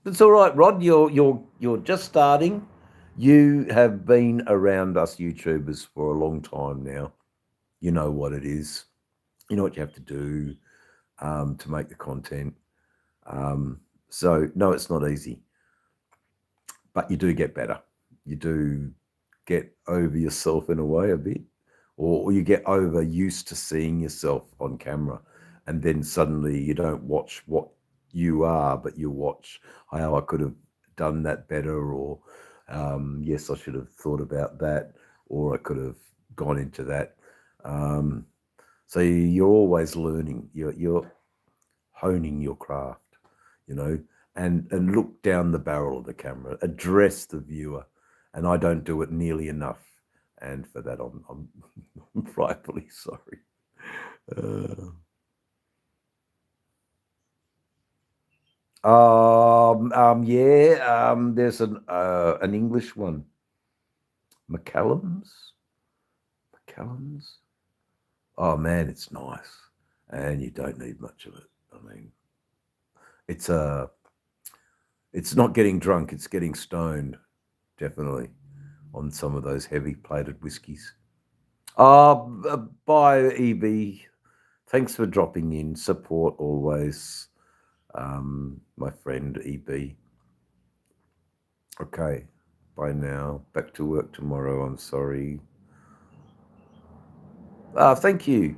It's all right, Rod. You're just starting. You have been around us YouTubers for a long time now. You know what it is. You know what you have to do to make the content. So no, it's not easy, but you do get better. You do get over yourself in a way a bit, or you get over used to seeing yourself on camera, and then suddenly you don't watch what you are, but you watch how I could have done that better, or yes, I should have thought about that, or I could have gone into that. So you're always learning. You're honing your craft, and look down the barrel of the camera, address the viewer, and I don't do it nearly enough, and for that I'm rightfully sorry. There's an English one, McCallum's. Oh man, it's nice, and you don't need much of it. I mean, it's not getting drunk; it's getting stoned, definitely, on some of those heavy plated whiskies. Bye, EB. Thanks for dropping in. Support always, my friend EB. Okay, bye now. Back to work tomorrow. I'm sorry. Thank you.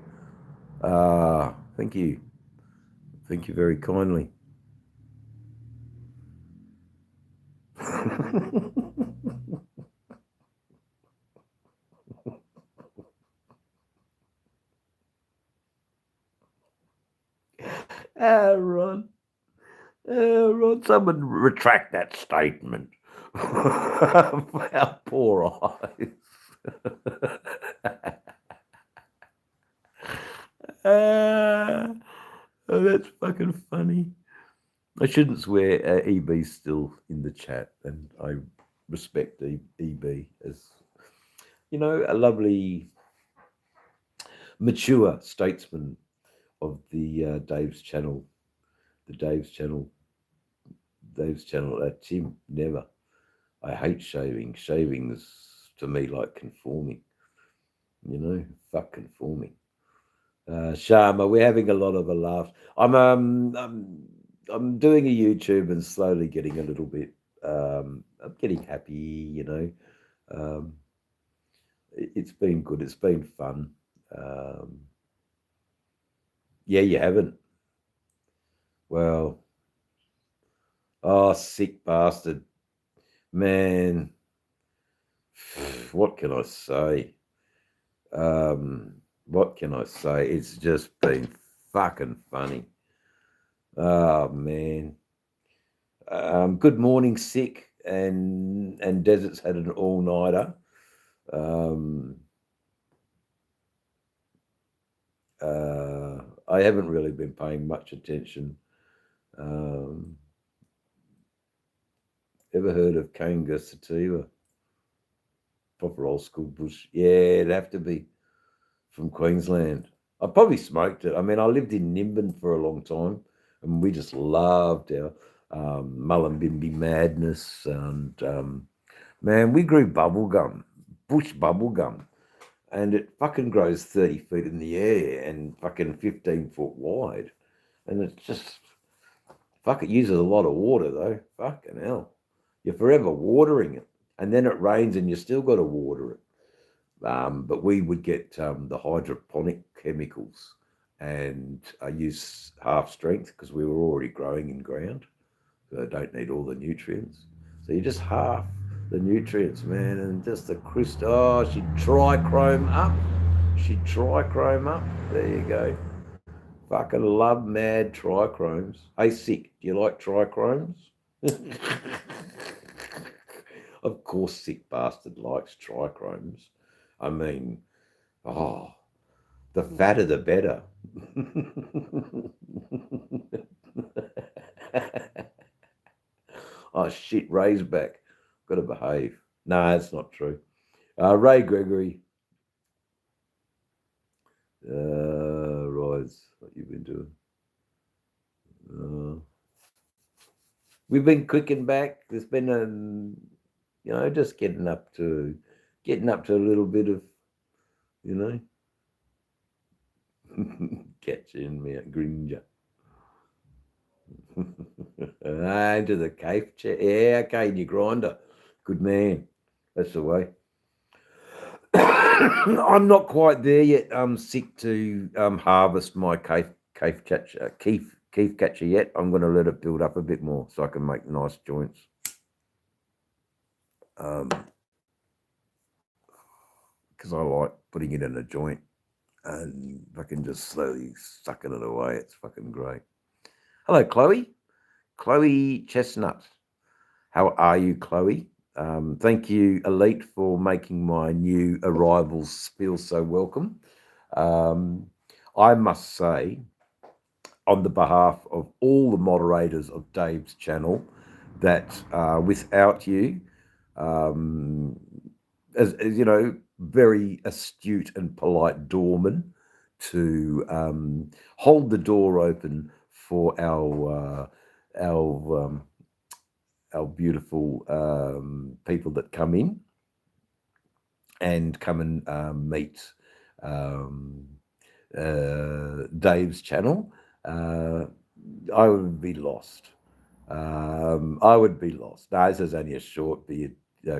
Thank you. Thank you very kindly. Rod. Rod, someone retract that statement. Our poor eyes. Oh, that's fucking funny. I shouldn't swear. EB's still in the chat, and I respect EB as, a lovely, mature statesman of the Dave's channel. The Dave's channel. Tim, never. I hate shaving. Shaving's to me like conforming. Fuck conforming. Sharma, we're having a lot of a laugh. I'm doing a YouTube and slowly getting a little bit. I'm getting happy, you know. Um, it's been good. It's been fun. Um, yeah, you haven't. Well, oh, sick bastard, man. What can I say? What can I say? It's just been fucking funny. Oh man. Good morning, sick, and Desert's had an all-nighter. Um, I haven't really been paying much attention. Um, ever heard of Kanga Sativa? Proper old school bush. Yeah, it'd have to be from Queensland. I probably smoked it. I mean, I lived in Nimbin for a long time, and we just loved our Mullumbimby madness. And man, we grew bubble gum, bush bubble gum, and it fucking grows 30 feet in the air and fucking 15-foot wide. And it's just, fuck, it uses a lot of water though. Fucking hell. You're forever watering it. And then it rains and you still got to water it. But we would get the hydroponic chemicals, and I use half strength because we were already growing in ground. So I don't need all the nutrients. So you just half the nutrients, man, and just the crisp. Oh, she'd trichrome up. She'd trichrome up. There you go. Fucking love mad trichromes. Hey, sick, do you like trichromes? Of course, sick bastard likes trichromes. I mean, oh, the fatter the better. Oh shit, Ray's back. Got to behave. No, that's not true. Ray Gregory, Rise, what you've been doing? We've been cooking back. There's been just getting up to a little bit of, you know, catching me at Gringer. Into the cave chair. Yeah, okay, in your grinder. Good man. That's the way. I'm not quite there yet. I'm sick to harvest my keef catcher yet. I'm going to let it build up a bit more so I can make nice joints. Because I like putting it in a joint and fucking just slowly sucking it away. It's fucking great. Hello, Chloe. Chloe Chestnut. How are you, Chloe? Thank you, Elite, for making my new arrivals feel so welcome. I must say, on the behalf of all the moderators of Dave's channel, that without you, as you know, very astute and polite doorman to hold the door open for our beautiful people that come in and come and meet Dave's channel. I would be lost. I would be lost. No, this is only a short bit.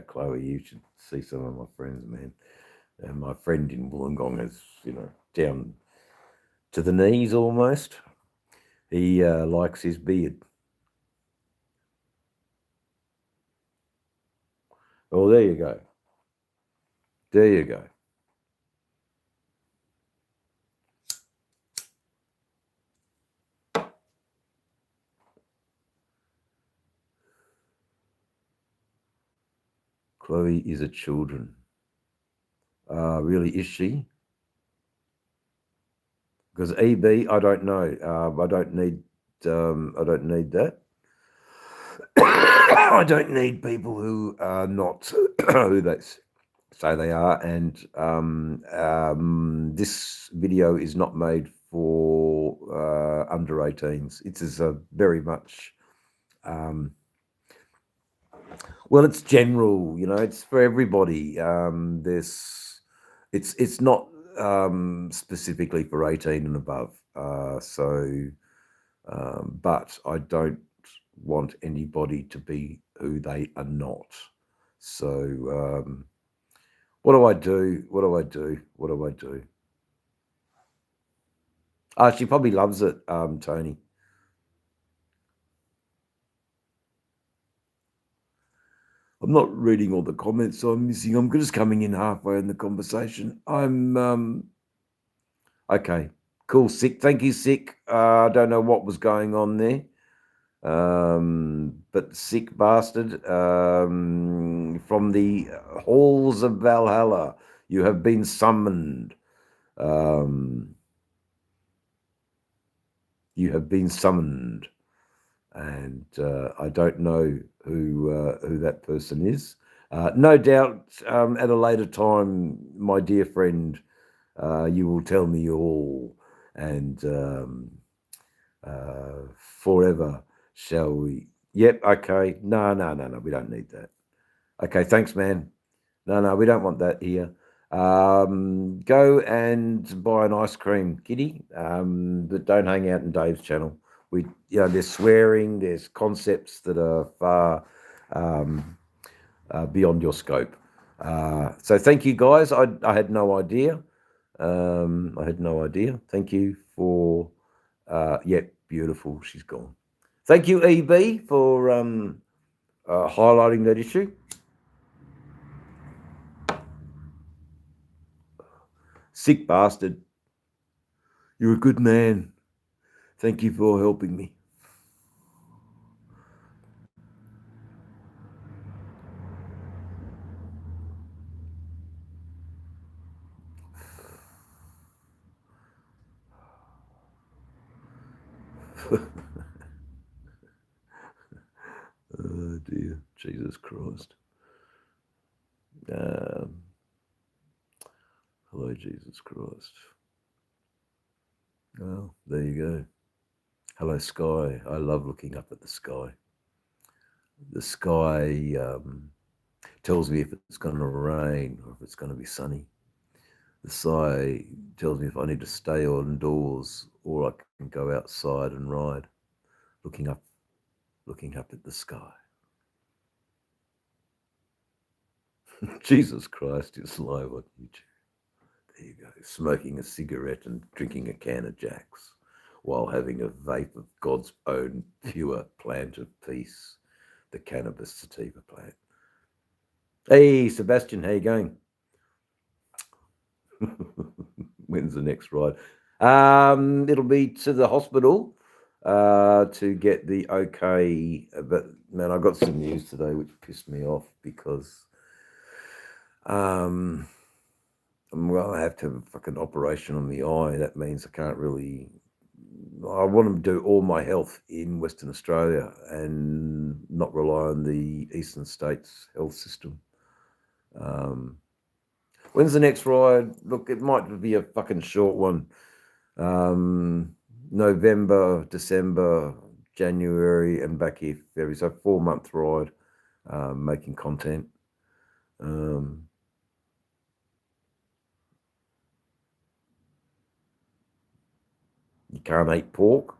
Chloe, you should see some of my friends, man. My friend in Wollongong is, down to the knees almost. He likes his beard. Oh, there you go. There you go. Chloe is a children. Really, is she? Because EB, I don't know. I don't need that. I don't need people who are not who they say they are. And this video is not made for under 18s. It is a very much well, it's general, it's for everybody. It's not specifically for 18 and above. But I don't want anybody to be who they are not. So what do I do? What do I do? What do I do? She probably loves it, Tony. I'm not reading all the comments, so I'm missing. I'm just coming in halfway in the conversation. I'm okay. Cool, Sick. Thank you, Sick. I don't know what was going on there. But Sick bastard, from the halls of Valhalla, you have been summoned. You have been summoned, and I don't know who that person is. No doubt, at a later time, my dear friend, you will tell me all, and forever shall we. Yep, okay. No, we don't need that. Okay, thanks, man. No, we don't want that here. Go and buy an ice cream, kitty, but don't hang out in Dave's channel. There's swearing, there's concepts that are far beyond your scope. So thank you, guys. I had no idea. I had no idea. Thank you for, beautiful. She's gone. Thank you, EB, for highlighting that issue. Sick bastard. You're a good man. Thank you for helping me. Oh dear, Jesus Christ. Hello, Jesus Christ. Well, there you go. Hello, sky. I love looking up at the sky. The sky tells me if it's going to rain or if it's going to be sunny. The sky tells me if I need to stay indoors or I can go outside and ride, looking up at the sky. Jesus Christ, it's live on YouTube. There you go, smoking a cigarette and drinking a can of Jacks while having a vape of God's own pure plant of peace, the cannabis sativa plant. Hey, Sebastian, how you going? When's the next ride? It'll be to the hospital to get the okay. But man, I got some news today which pissed me off because I'm going to have a fucking operation on the eye. That means I can't really. I want to do all my health in Western Australia and not rely on the eastern states health system. When's the next ride? Look, it might be a fucking short one. November, December, January, and back here February. So 4-month ride, making content. You can't eat pork,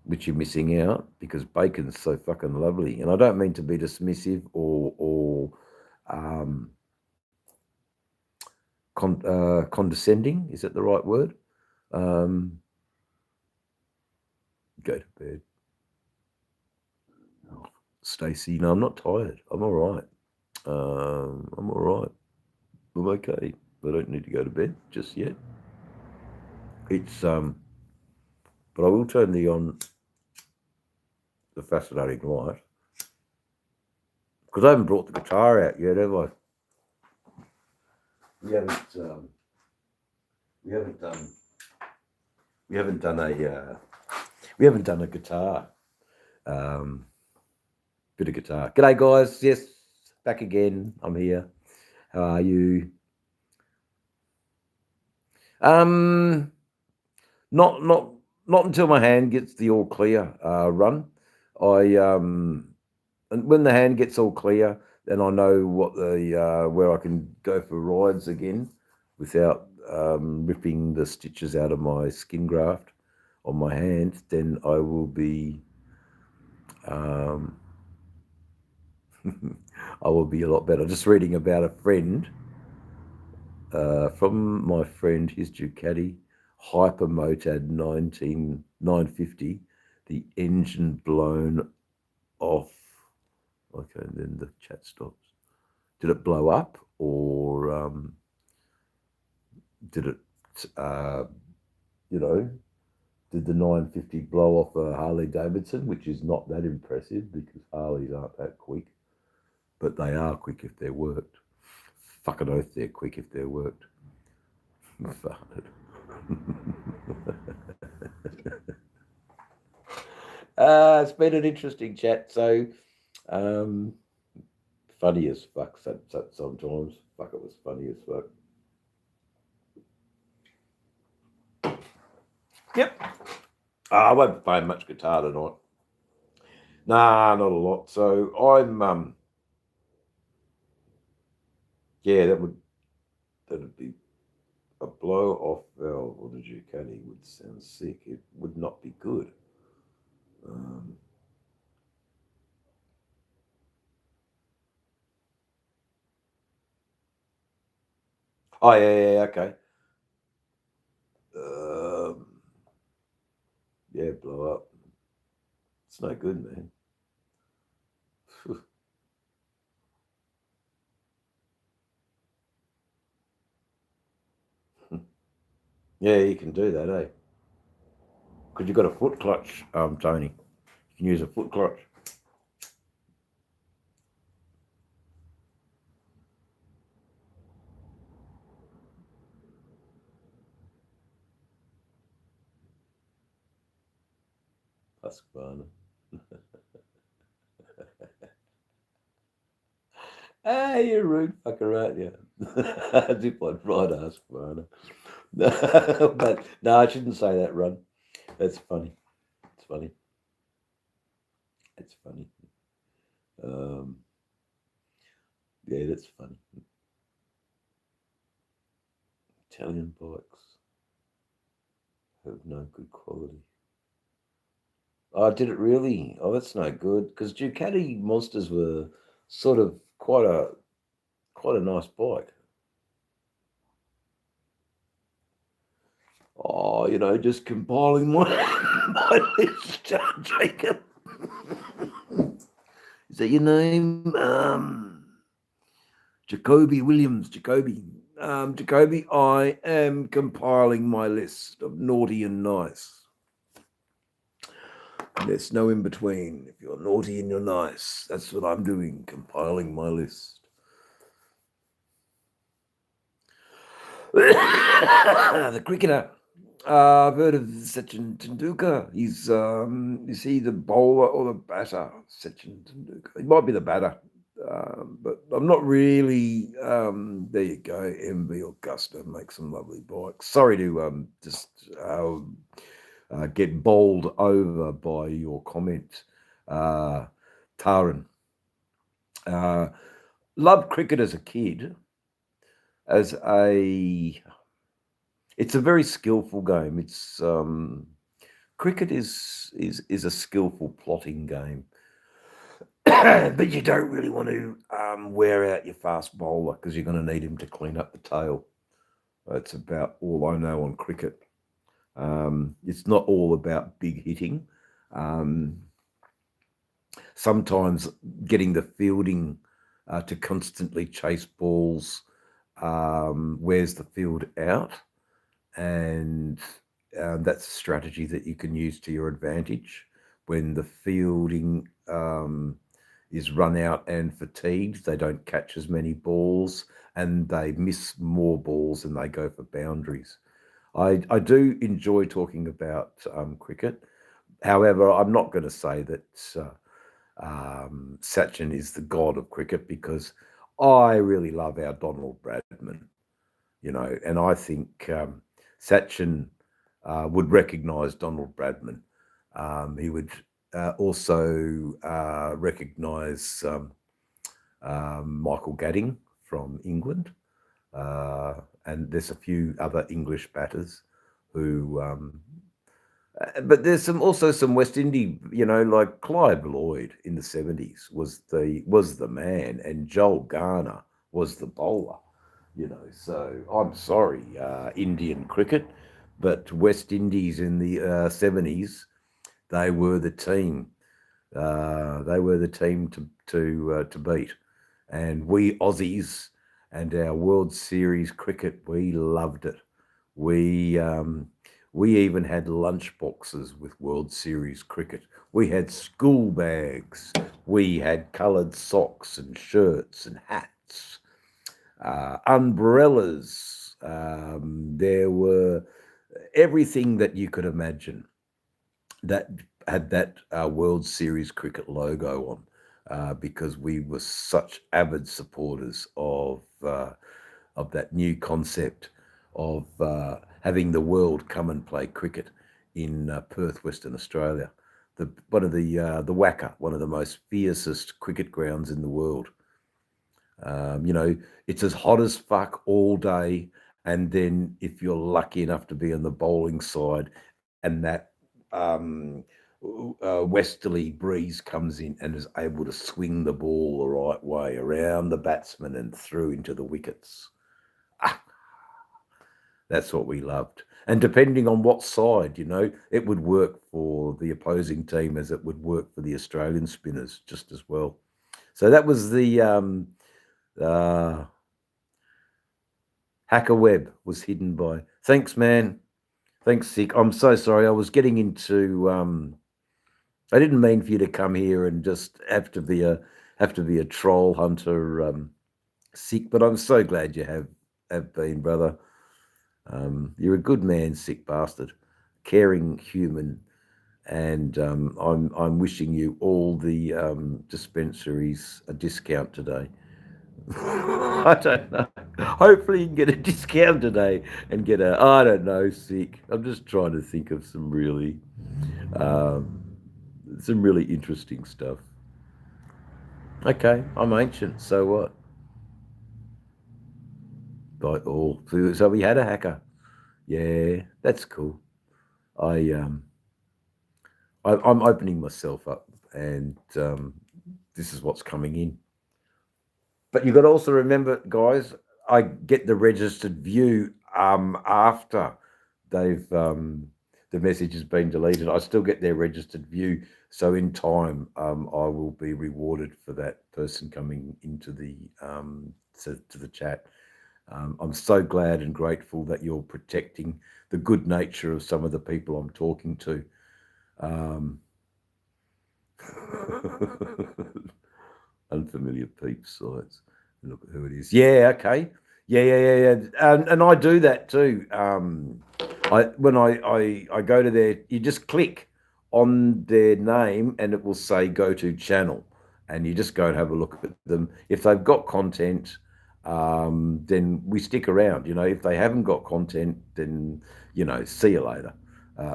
which you're missing out because bacon's so fucking lovely. And I don't mean to be dismissive or condescending. Is that the right word? Go to bed. Oh, Stacey, no, I'm not tired. I'm all right. I'm all right. I'm okay. I don't need to go to bed just yet. It's but I will turn the fascinating light because I haven't brought the guitar out yet, have I? We haven't done a guitar. Bit of guitar. G'day, guys. Yes, back again. I'm here. How are you? Not until my hand gets the all clear run. And when the hand gets all clear, and I know what the where I can go for rides again without ripping the stitches out of my skin graft on my hand, then I will be um, I will be a lot better. Just reading about a friend from my friend, his Ducati Hyper Motard 950, the engine blown off. Okay, and then the chat stops. Did it blow up, or did it, did the 950 blow off a Harley Davidson, which is not that impressive because Harleys aren't that quick, but they are quick if they're worked. Fucking oath they're quick if they're worked. It's been an interesting chat. So, funny as fuck sometimes. Fuck, it was funny as fuck. Yep. I won't play much guitar tonight. Nah, not a lot. So I'm yeah, that'd be a blow off valve on a Ducati would sound sick. It would not be good. Oh yeah, okay. Yeah, blow up. It's no good, man. Yeah, you can do that, eh? Because you've got a foot clutch, Tony. You can use a foot clutch. Husqvarna. Hey, you're rude fucker, aren't you? Zip on right, Husqvarna. But no, I shouldn't say that, Ron. That's funny. It's funny. It's funny. Yeah, that's funny. Italian bikes have no good quality. Oh, did it really? Oh, that's no good. Because Ducati Monsters were sort of quite a nice bike. Oh, just compiling my list, Jacob. Is that your name? Jacoby Williams. Jacoby. Jacoby, I am compiling my list of naughty and nice. There's no in between. If you're naughty and you're nice, that's what I'm doing, compiling my list. The cricketer. I've heard of Sachin Tendulkar. Is he the bowler or the batter? Sachin Tendulkar. He might be the batter, but I'm not really. There you go. MV Augusta makes some lovely bikes. Sorry to just get bowled over by your comment, Taran. Loved cricket as a kid. It's a very skillful game. It's cricket is a skillful plotting game, but you don't really want to wear out your fast bowler because you're going to need him to clean up the tail. That's about all I know on cricket. It's not all about big hitting. Sometimes getting the fielding to constantly chase balls wears the field out, and that's a strategy that you can use to your advantage when the fielding is run out and fatigued. They don't catch as many balls and they miss more balls and they go for boundaries. I do enjoy talking about cricket. However, I'm not going to say that Sachin is the god of cricket because I really love our Donald Bradman, and I think Sachin would recognise Donald Bradman. He would also recognise Michael Gadding from England, and there's a few other English batters who. But there's also some West Indies, like Clive Lloyd in the 70s was the man, and Joel Garner was the bowler. So I'm sorry, Indian cricket, but West Indies in the 70s, they were the team. They were the team to beat, and we Aussies and our World Series cricket, we loved it. We even had lunch boxes with World Series cricket. We had school bags. We had coloured socks and shirts and hats, umbrellas. There were everything that you could imagine that had that World Series cricket logo on, because we were such avid supporters of that new concept of having the world come and play cricket in Perth, Western Australia. One of the WACA, one of the most fiercest cricket grounds in the world. It's as hot as fuck all day, and then if you're lucky enough to be on the bowling side, and that westerly breeze comes in and is able to swing the ball the right way around the batsman and through into the wickets. That's what we loved. And depending on what side, it would work for the opposing team as it would work for the Australian spinners just as well. So that was the Hacker Web was hidden by. Thanks, man. Thanks, Sick. I'm so sorry. I was getting into. I didn't mean for you to come here and just have to be a troll hunter, Sick. But I'm so glad you have been, brother. You're a good man, sick bastard, caring human, and I'm wishing you all the dispensaries a discount today. I don't know. Hopefully, you can get a discount today and get I don't know, sick. I'm just trying to think of um, some really interesting stuff. Okay, I'm ancient, so what? By all, so we had a hacker. Yeah, that's cool. I I'm opening myself up, and this is what's coming in. But you've got to also remember, guys, I get the registered view after they've the message has been deleted. I still get their registered view, so in time I will be rewarded for that person coming into the to the chat. I'm so glad and grateful that you're protecting the good nature of some of the people I'm talking to. Um, Unfamiliar peeps sites. Look at who it is. Yeah, okay. Yeah. And I do that too. When I go to their, you just click on their name and it will say go to channel, and you just go and have a look at them. If they've got content, then we stick around. If they haven't got content, then see you later.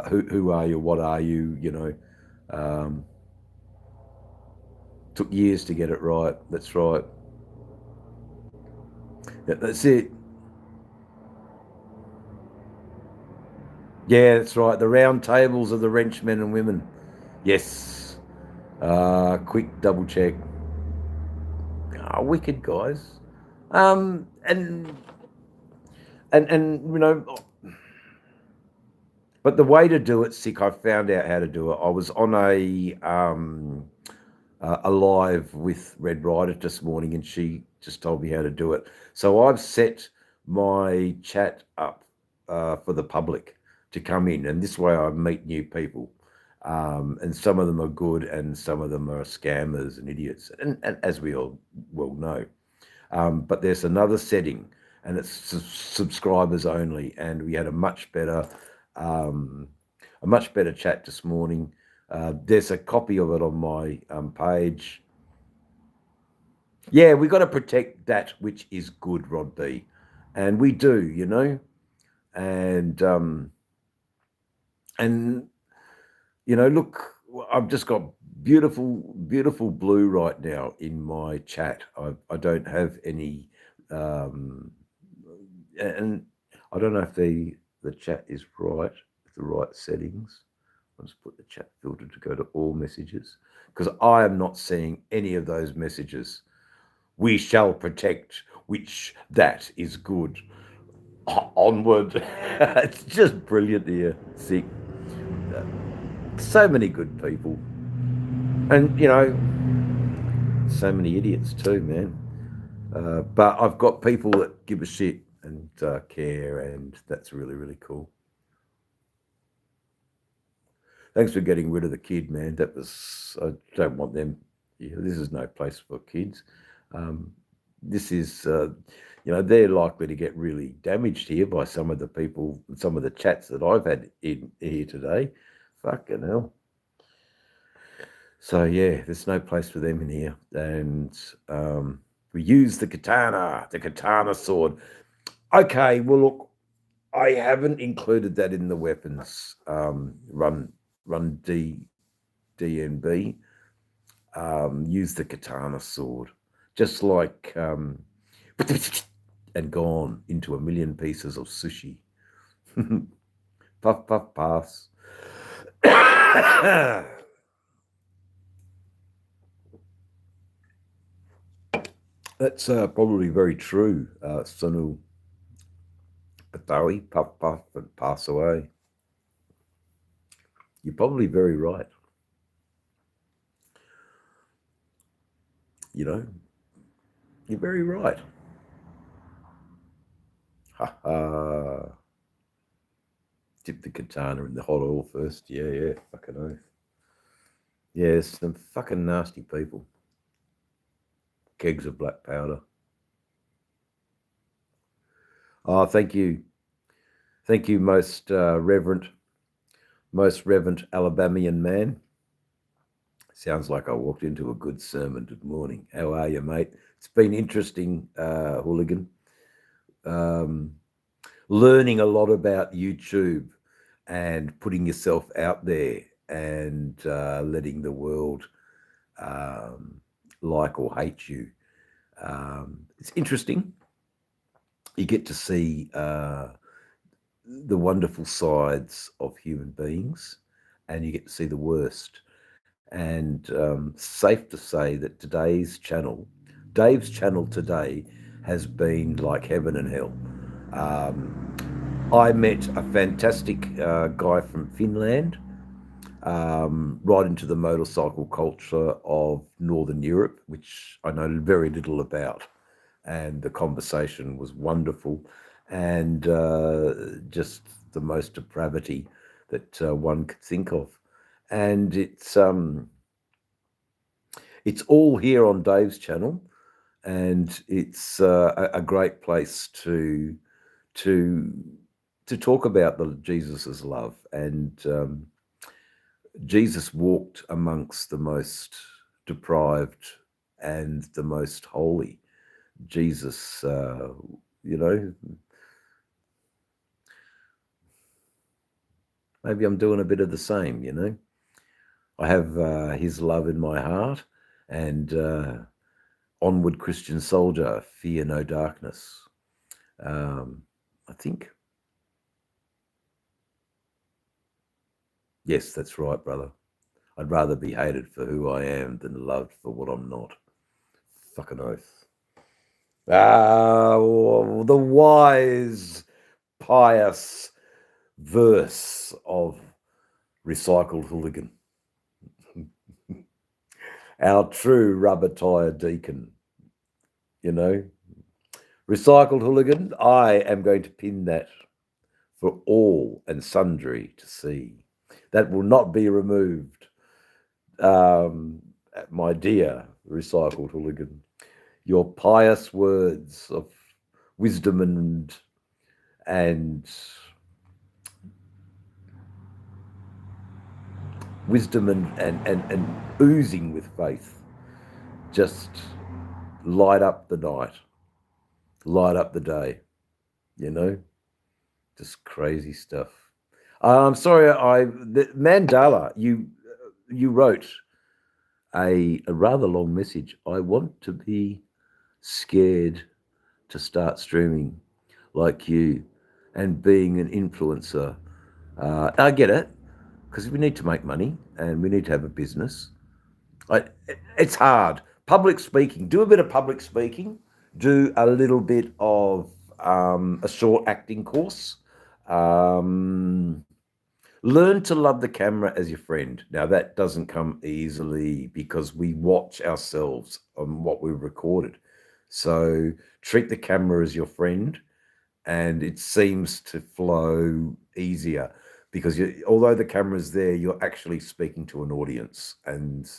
Who are you? What are you? Um, Took years to get it right. That's right. Yeah, that's it. Yeah, that's right. The round tables of the wrench men and women. Yes. Quick double check. Wicked guys. And but the way to do it, sick. I found out how to do it. I was on a live with Red Rider this morning, and she just told me how to do it. So I've set my chat up for the public to come in, and this way I meet new people. And some of them are good, and some of them are scammers and idiots, and as we all well know. But there's another setting, and it's subscribers only, and we had um, a much better chat this morning. There's a copy of it on my page. Yeah, we got to protect that which is good, Rod B, and we do, and look, I've just got beautiful blue right now in my chat. I don't have any, and I don't know if the chat is right, the right settings. I'll just put the chat filter to go to all messages, because I am not seeing any of those messages. We shall protect, which that is good. Onward. It's just brilliant here. See, so many good people, and so many idiots too, man. But I've got people that give a shit and care, and that's really, really cool. Thanks for getting rid of the kid, man. That was, I don't want them. This is no place for kids. This is, they're likely to get really damaged here by some of the people, some of the chats that I've had in here today. Fucking hell. So yeah, there's no place for them in here. And we use the katana sword. Okay, well look, I haven't included that in the weapons. Run DNB. Use the katana sword, just like and gone into a million pieces of sushi. Puff puff pass. That's probably very true, Sunu Patawi. Puff puff and pass away. You're probably very right. You're very right. Ha ha. Dip the katana in the hot oil first. Yeah, fucking oath. Yeah, some fucking nasty people. Kegs of black powder. Oh, thank you. Thank you, most reverend Alabamian man. Sounds like I walked into a good sermon. Good morning. How are you, mate? It's been interesting, Hooligan. Learning a lot about YouTube and putting yourself out there and letting the world like or hate you. It's interesting. You get to see the wonderful sides of human beings, and you get to see the worst. And safe to say that Dave's channel today has been like heaven and hell. I met a fantastic guy from Finland, right into the motorcycle culture of Northern Europe, which I know very little about. And the conversation was wonderful, and just the most depravity that one could think of. And it's all here on Dave's channel, and it's a great place to talk about the Jesus's love. And Jesus walked amongst the most deprived and the most holy. Jesus, maybe I'm doing a bit of the same, I have his love in my heart, and onward, Christian soldier, fear no darkness. I think. Yes, that's right, brother. I'd rather be hated for who I am than loved for what I'm not. Fucking oath. The wise, pious verse of Recycled Hooligan. Our true rubber tire deacon, Recycled Hooligan. I am going to pin that for all and sundry to see. That will not be removed. My dear Recycled Hooligan, your pious words of wisdom and oozing with faith just light up the night, light up the day, just crazy stuff. I'm sorry, the Mandala, you wrote a rather long message. I want to be scared to start streaming like you and being an influencer. I get it, because we need to make money and we need to have a business. It's hard. Public speaking, do a bit of public speaking, do a little bit of a short acting course. Learn to love the camera as your friend. Now, that doesn't come easily because we watch ourselves on what we've recorded. So treat the camera as your friend, and it seems to flow easier because although the camera's there, you're actually speaking to an audience. And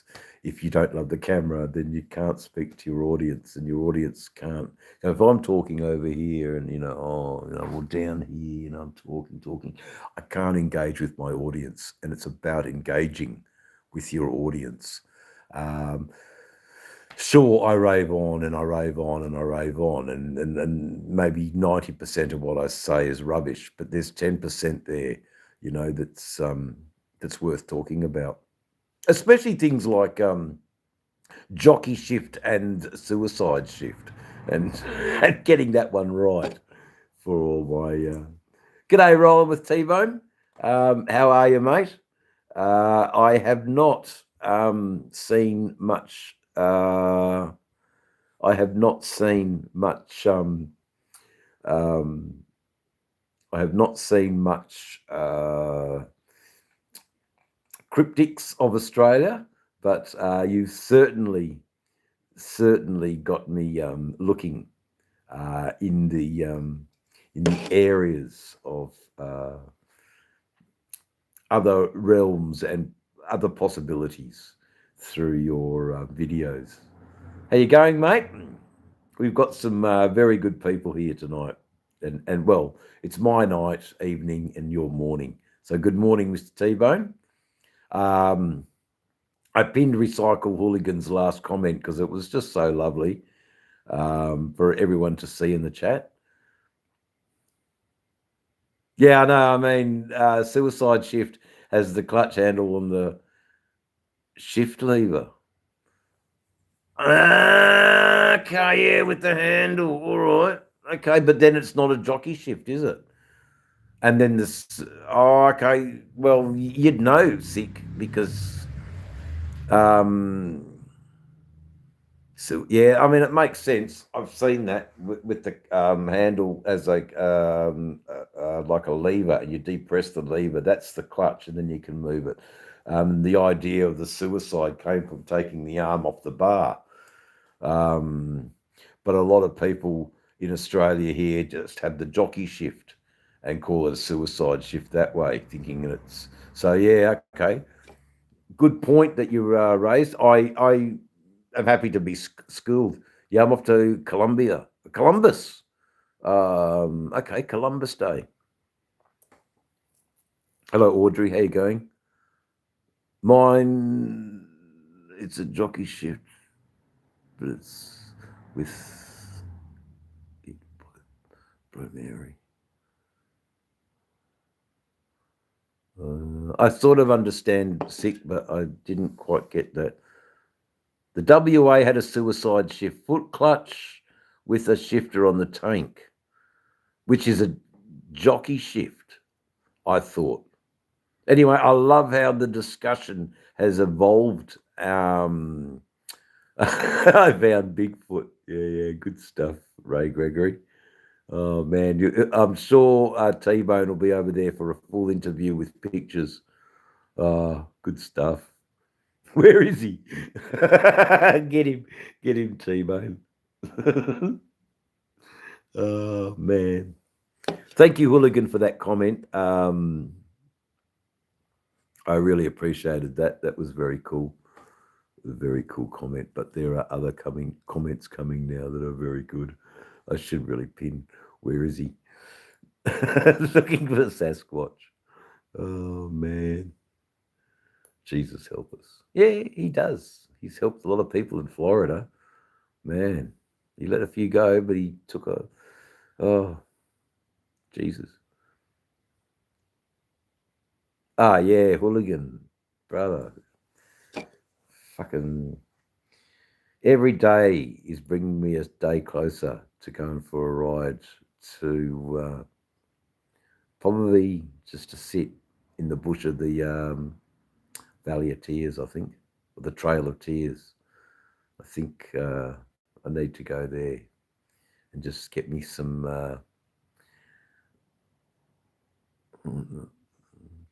if you don't love the camera, then you can't speak to your audience, and your audience can't. Now, if I'm talking over here and, well, down here, I'm talking, I can't engage with my audience. And it's about engaging with your audience. Sure, I rave on and I rave on and I rave on, and maybe 90% of what I say is rubbish, but there's 10% there, that's worth talking about. Especially things like jockey shift and suicide shift, and getting that one right for all my. G'day, Rolling with T-Bone. How are you, mate? I have not seen much. I have not seen much. I have not seen much cryptics of Australia, but you certainly got me looking in the areas of other realms and other possibilities through your videos. How you going, mate? We've got some very good people here tonight, and well, it's my night, evening, and your morning. So good morning, Mr. T-Bone. I pinned Recycle Hooligan's last comment because it was just so lovely for everyone to see in the chat. Yeah, I know. I mean, Suicide Shift has the clutch handle on the shift lever. Okay, yeah, with the handle. All right. Okay, but then it's not a jockey shift, is it? And then this, okay. Well, you'd know, Sick, because, so yeah, I mean, it makes sense. I've seen that with the handle as like a lever, and you depress the lever. That's the clutch, and then you can move it. The idea of the suicide came from taking the arm off the bar. But a lot of people in Australia here just have the jockey shift and call it a suicide shift that way, thinking that it's so. Yeah, okay, good point that you raised. I am happy to be schooled. Yeah, I'm off to Columbus. Okay, Columbus Day. Hello, Audrey. How you going? Mine, it's a jockey shift, but it's with primary. I sort of understand Sick, but I didn't quite get that. The WA had a suicide shift foot clutch with a shifter on the tank, which is a jockey shift, I thought. Anyway, I love how the discussion has evolved. I found Bigfoot. Yeah, good stuff, Ray Gregory. Oh, man, I'm sure T-Bone will be over there for a full interview with pictures. Good stuff. Where is he? Get him, T-Bone. Oh, man. Thank you, Hooligan, for that comment. I really appreciated that. That was very cool. A very cool comment, but there are other comments coming now that are very good. I should really pin. Where is he? Looking for Sasquatch. Oh, man. Jesus help us. Yeah, he does. He's helped a lot of people in Florida. Man, he let a few go, but he took oh, Jesus. Yeah, Hooligan, brother. fucking every day is bringing me a day closer to going for a ride to probably just to sit in the bush of the Valley of Tears, I think, or the Trail of Tears. I think I need to go there and just get me some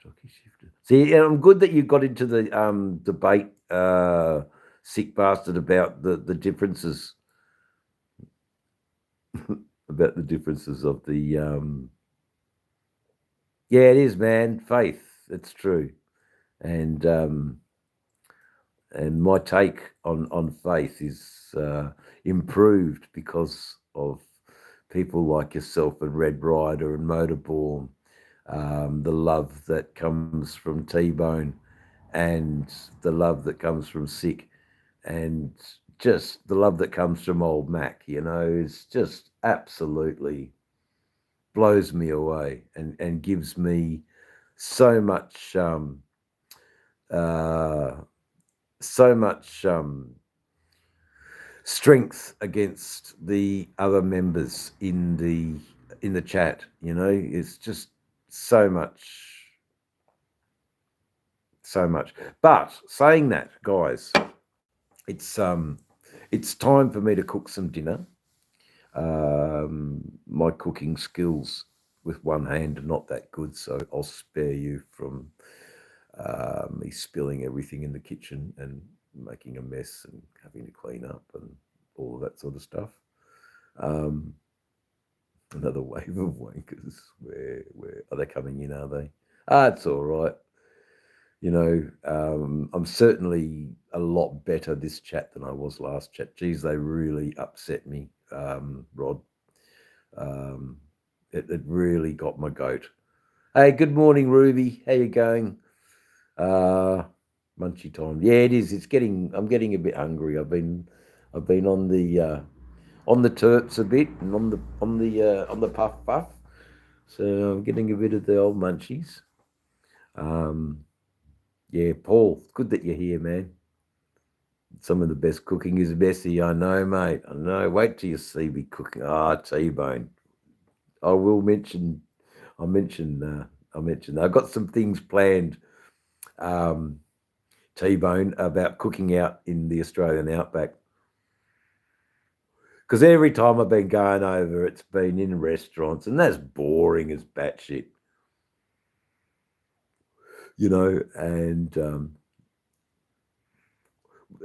jockey shifted. See, I'm good that you got into the debate, sick bastard, about the differences about the differences of the yeah, it is, man, faith. It's true. And my take on faith is improved because of people like yourself and Red Rider and Motorborn, the love that comes from T-Bone and the love that comes from Sick, and just the love that comes from Old Mac, you know, is just absolutely blows me away and gives me so much strength against the other members in the chat. You know, it's just so much. But saying that, guys, it's time for me to cook some dinner. My cooking skills with one hand are not that good, so I'll spare you from me spilling everything in the kitchen and making a mess and having to clean up and all of that sort of stuff. Another wave of wankers. Where are they coming in? Are they? It's all right. You know, I'm certainly a lot better this chat than I was last chat. Geez, they really upset me, Rod. It really got my goat. Hey, good morning, Ruby. How you going? Munchy time. Yeah, it is. I'm getting a bit hungry. I've been on the terps a bit and on the puff, so I'm getting a bit of the old munchies. Yeah, Paul, it's good that you're here, man. Some of the best cooking is messy. I know, mate. I know. Wait till you see me cooking. T-Bone. I'll mention that. I've got some things planned, T-Bone, about cooking out in the Australian outback. Because every time I've been going over, it's been in restaurants, and that's boring as batshit. You know, and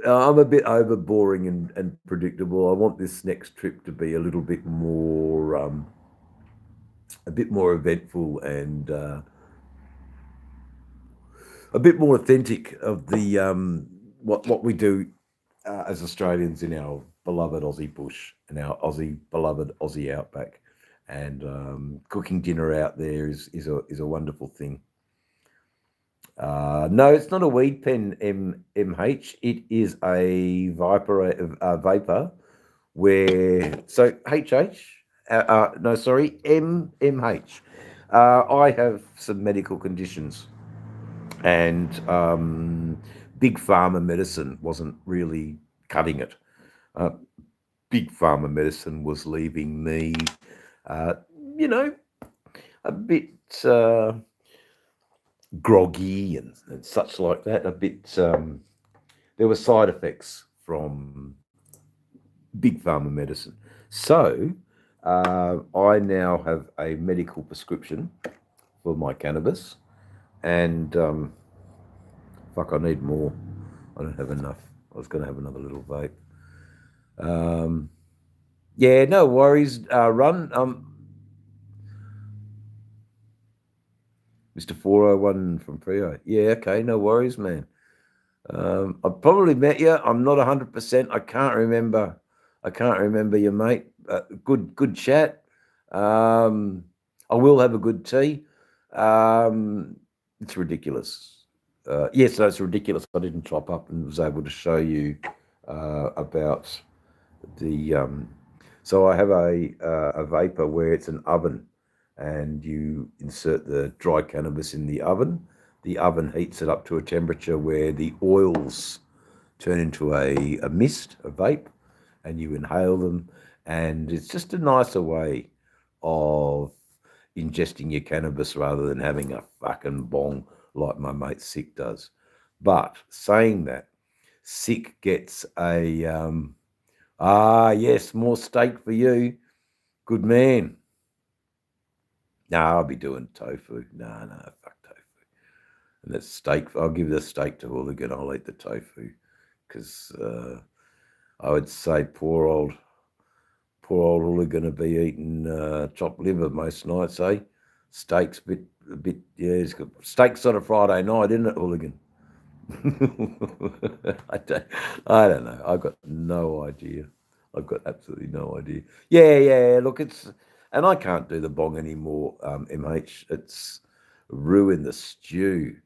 I'm a bit over boring and predictable. I want this next trip to be a little bit more eventful and a bit more authentic of the what we do as Australians in our beloved Aussie bush and our beloved Aussie outback. And cooking dinner out there is a wonderful thing. No, it's not a weed pen, MH. It is a vapor where, so HH, no, sorry, MH. I have some medical conditions, and big pharma medicine wasn't really cutting it. Big pharma medicine was leaving me, you know, a bit groggy and such like that. A bit, there were side effects from big pharma medicine. So I now have a medical prescription for my cannabis, and fuck, I need more. I don't have enough. I was going to have another little vape. Yeah, no worries, Run. Mr. 401 from Frio. Yeah, okay, no worries, man. I've probably met you. I'm not 100%. I can't remember you, mate. Good chat. I will have a good tea. It's ridiculous. Yes, no, it's ridiculous. I didn't top up and was able to show you about the. So I have a vapor where it's an oven, and you insert the dry cannabis in the oven. The oven heats it up to a temperature where the oils turn into a mist, a vape, and you inhale them. And it's just a nicer way of ingesting your cannabis rather than having a fucking bong like my mate Sick does. But saying that, Sick gets a, yes, more steak for you. Good man. No, I'll be doing tofu. No, fuck tofu. And that's steak. I'll give the steak to Hooligan. I'll eat the tofu because I would say poor old Hooligan to be eating chopped liver most nights, eh? Steak's a bit, yeah. It's got, steak's on a Friday night, isn't it, Hooligan? I don't know. I've got no idea. I've got absolutely no idea. Yeah. Look, and I can't do the bong anymore, MH. It's ruin the stew.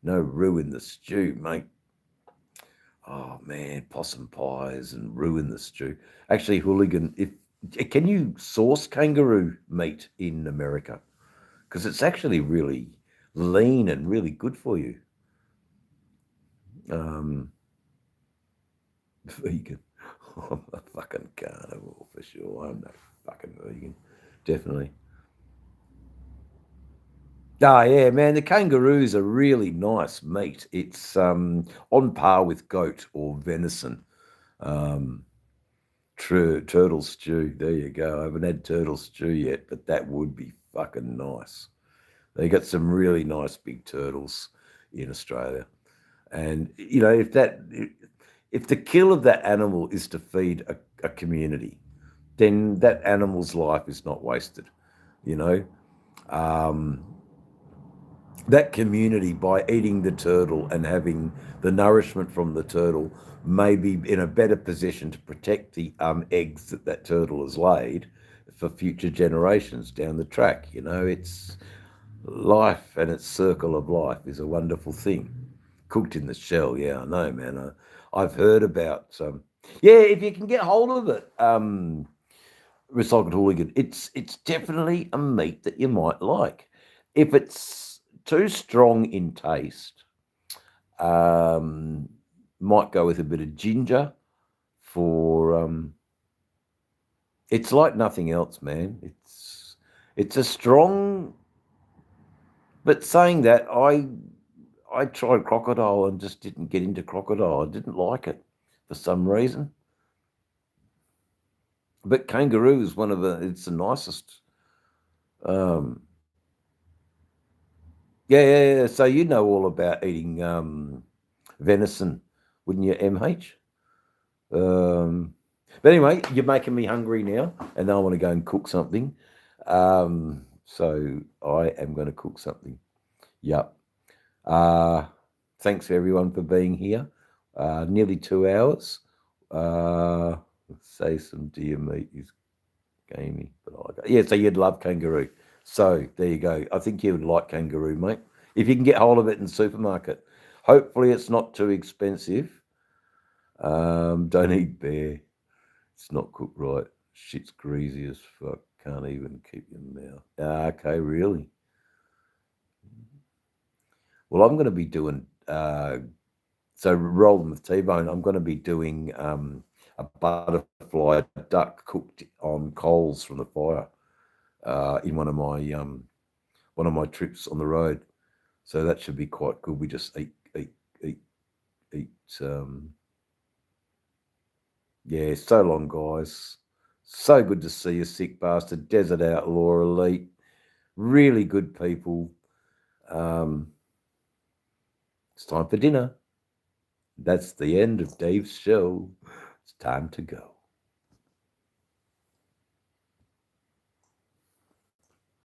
No, ruin the stew, mate. Oh man, possum pies and ruin the stew. Actually, Hooligan, can you source kangaroo meat in America? Because it's actually really lean and really good for you. Vegan. I'm a fucking carnivore for sure. I'm no fucking vegan. Definitely. Oh yeah, man, the kangaroo's a really nice meat. It's on par with goat or venison. Turtle stew. There you go. I haven't had turtle stew yet, but that would be fucking nice. They got some really nice big turtles in Australia. And you know, if the kill of that animal is to feed a community, then that animal's life is not wasted. You know, that community, by eating the turtle and having the nourishment from the turtle, may be in a better position to protect the eggs that turtle has laid for future generations down the track. You know, it's life, and its circle of life is a wonderful thing. Cooked in the shell, yeah, I know, man. I've heard about if you can get hold of it, Recycled Hooligan, it's definitely a meat that you might like. If it's too strong in taste, might go with a bit of ginger for it's like nothing else, man. It's a strong, but saying that, I tried crocodile and just didn't get into crocodile. I didn't like it for some reason. But kangaroo is it's the nicest. Yeah. So you know all about eating venison, wouldn't you, MH? But anyway, you're making me hungry now, and I want to go and cook something. So I am going to cook something. Yep. Thanks everyone for being here. Nearly 2 hours. Say some deer meat is gamey, but I like it. Yeah, so you'd love kangaroo. So there you go. I think you would like kangaroo, mate. If you can get hold of it in the supermarket. Hopefully it's not too expensive. Don't eat bear. It's not cooked right. Shit's greasy as fuck. Can't even keep your mouth. Okay, really? Well, I'm going to be doing, so rolling with T-bone, I'm going to be doing a butterfly duck cooked on coals from the fire in one of my trips on the road. So that should be quite good. We just eat. Yeah, so long, guys. So good to see you, Sick Bastard, Desert Outlaw Elite. Really good people. It's time for dinner. That's the end of Dave's show. It's time to go.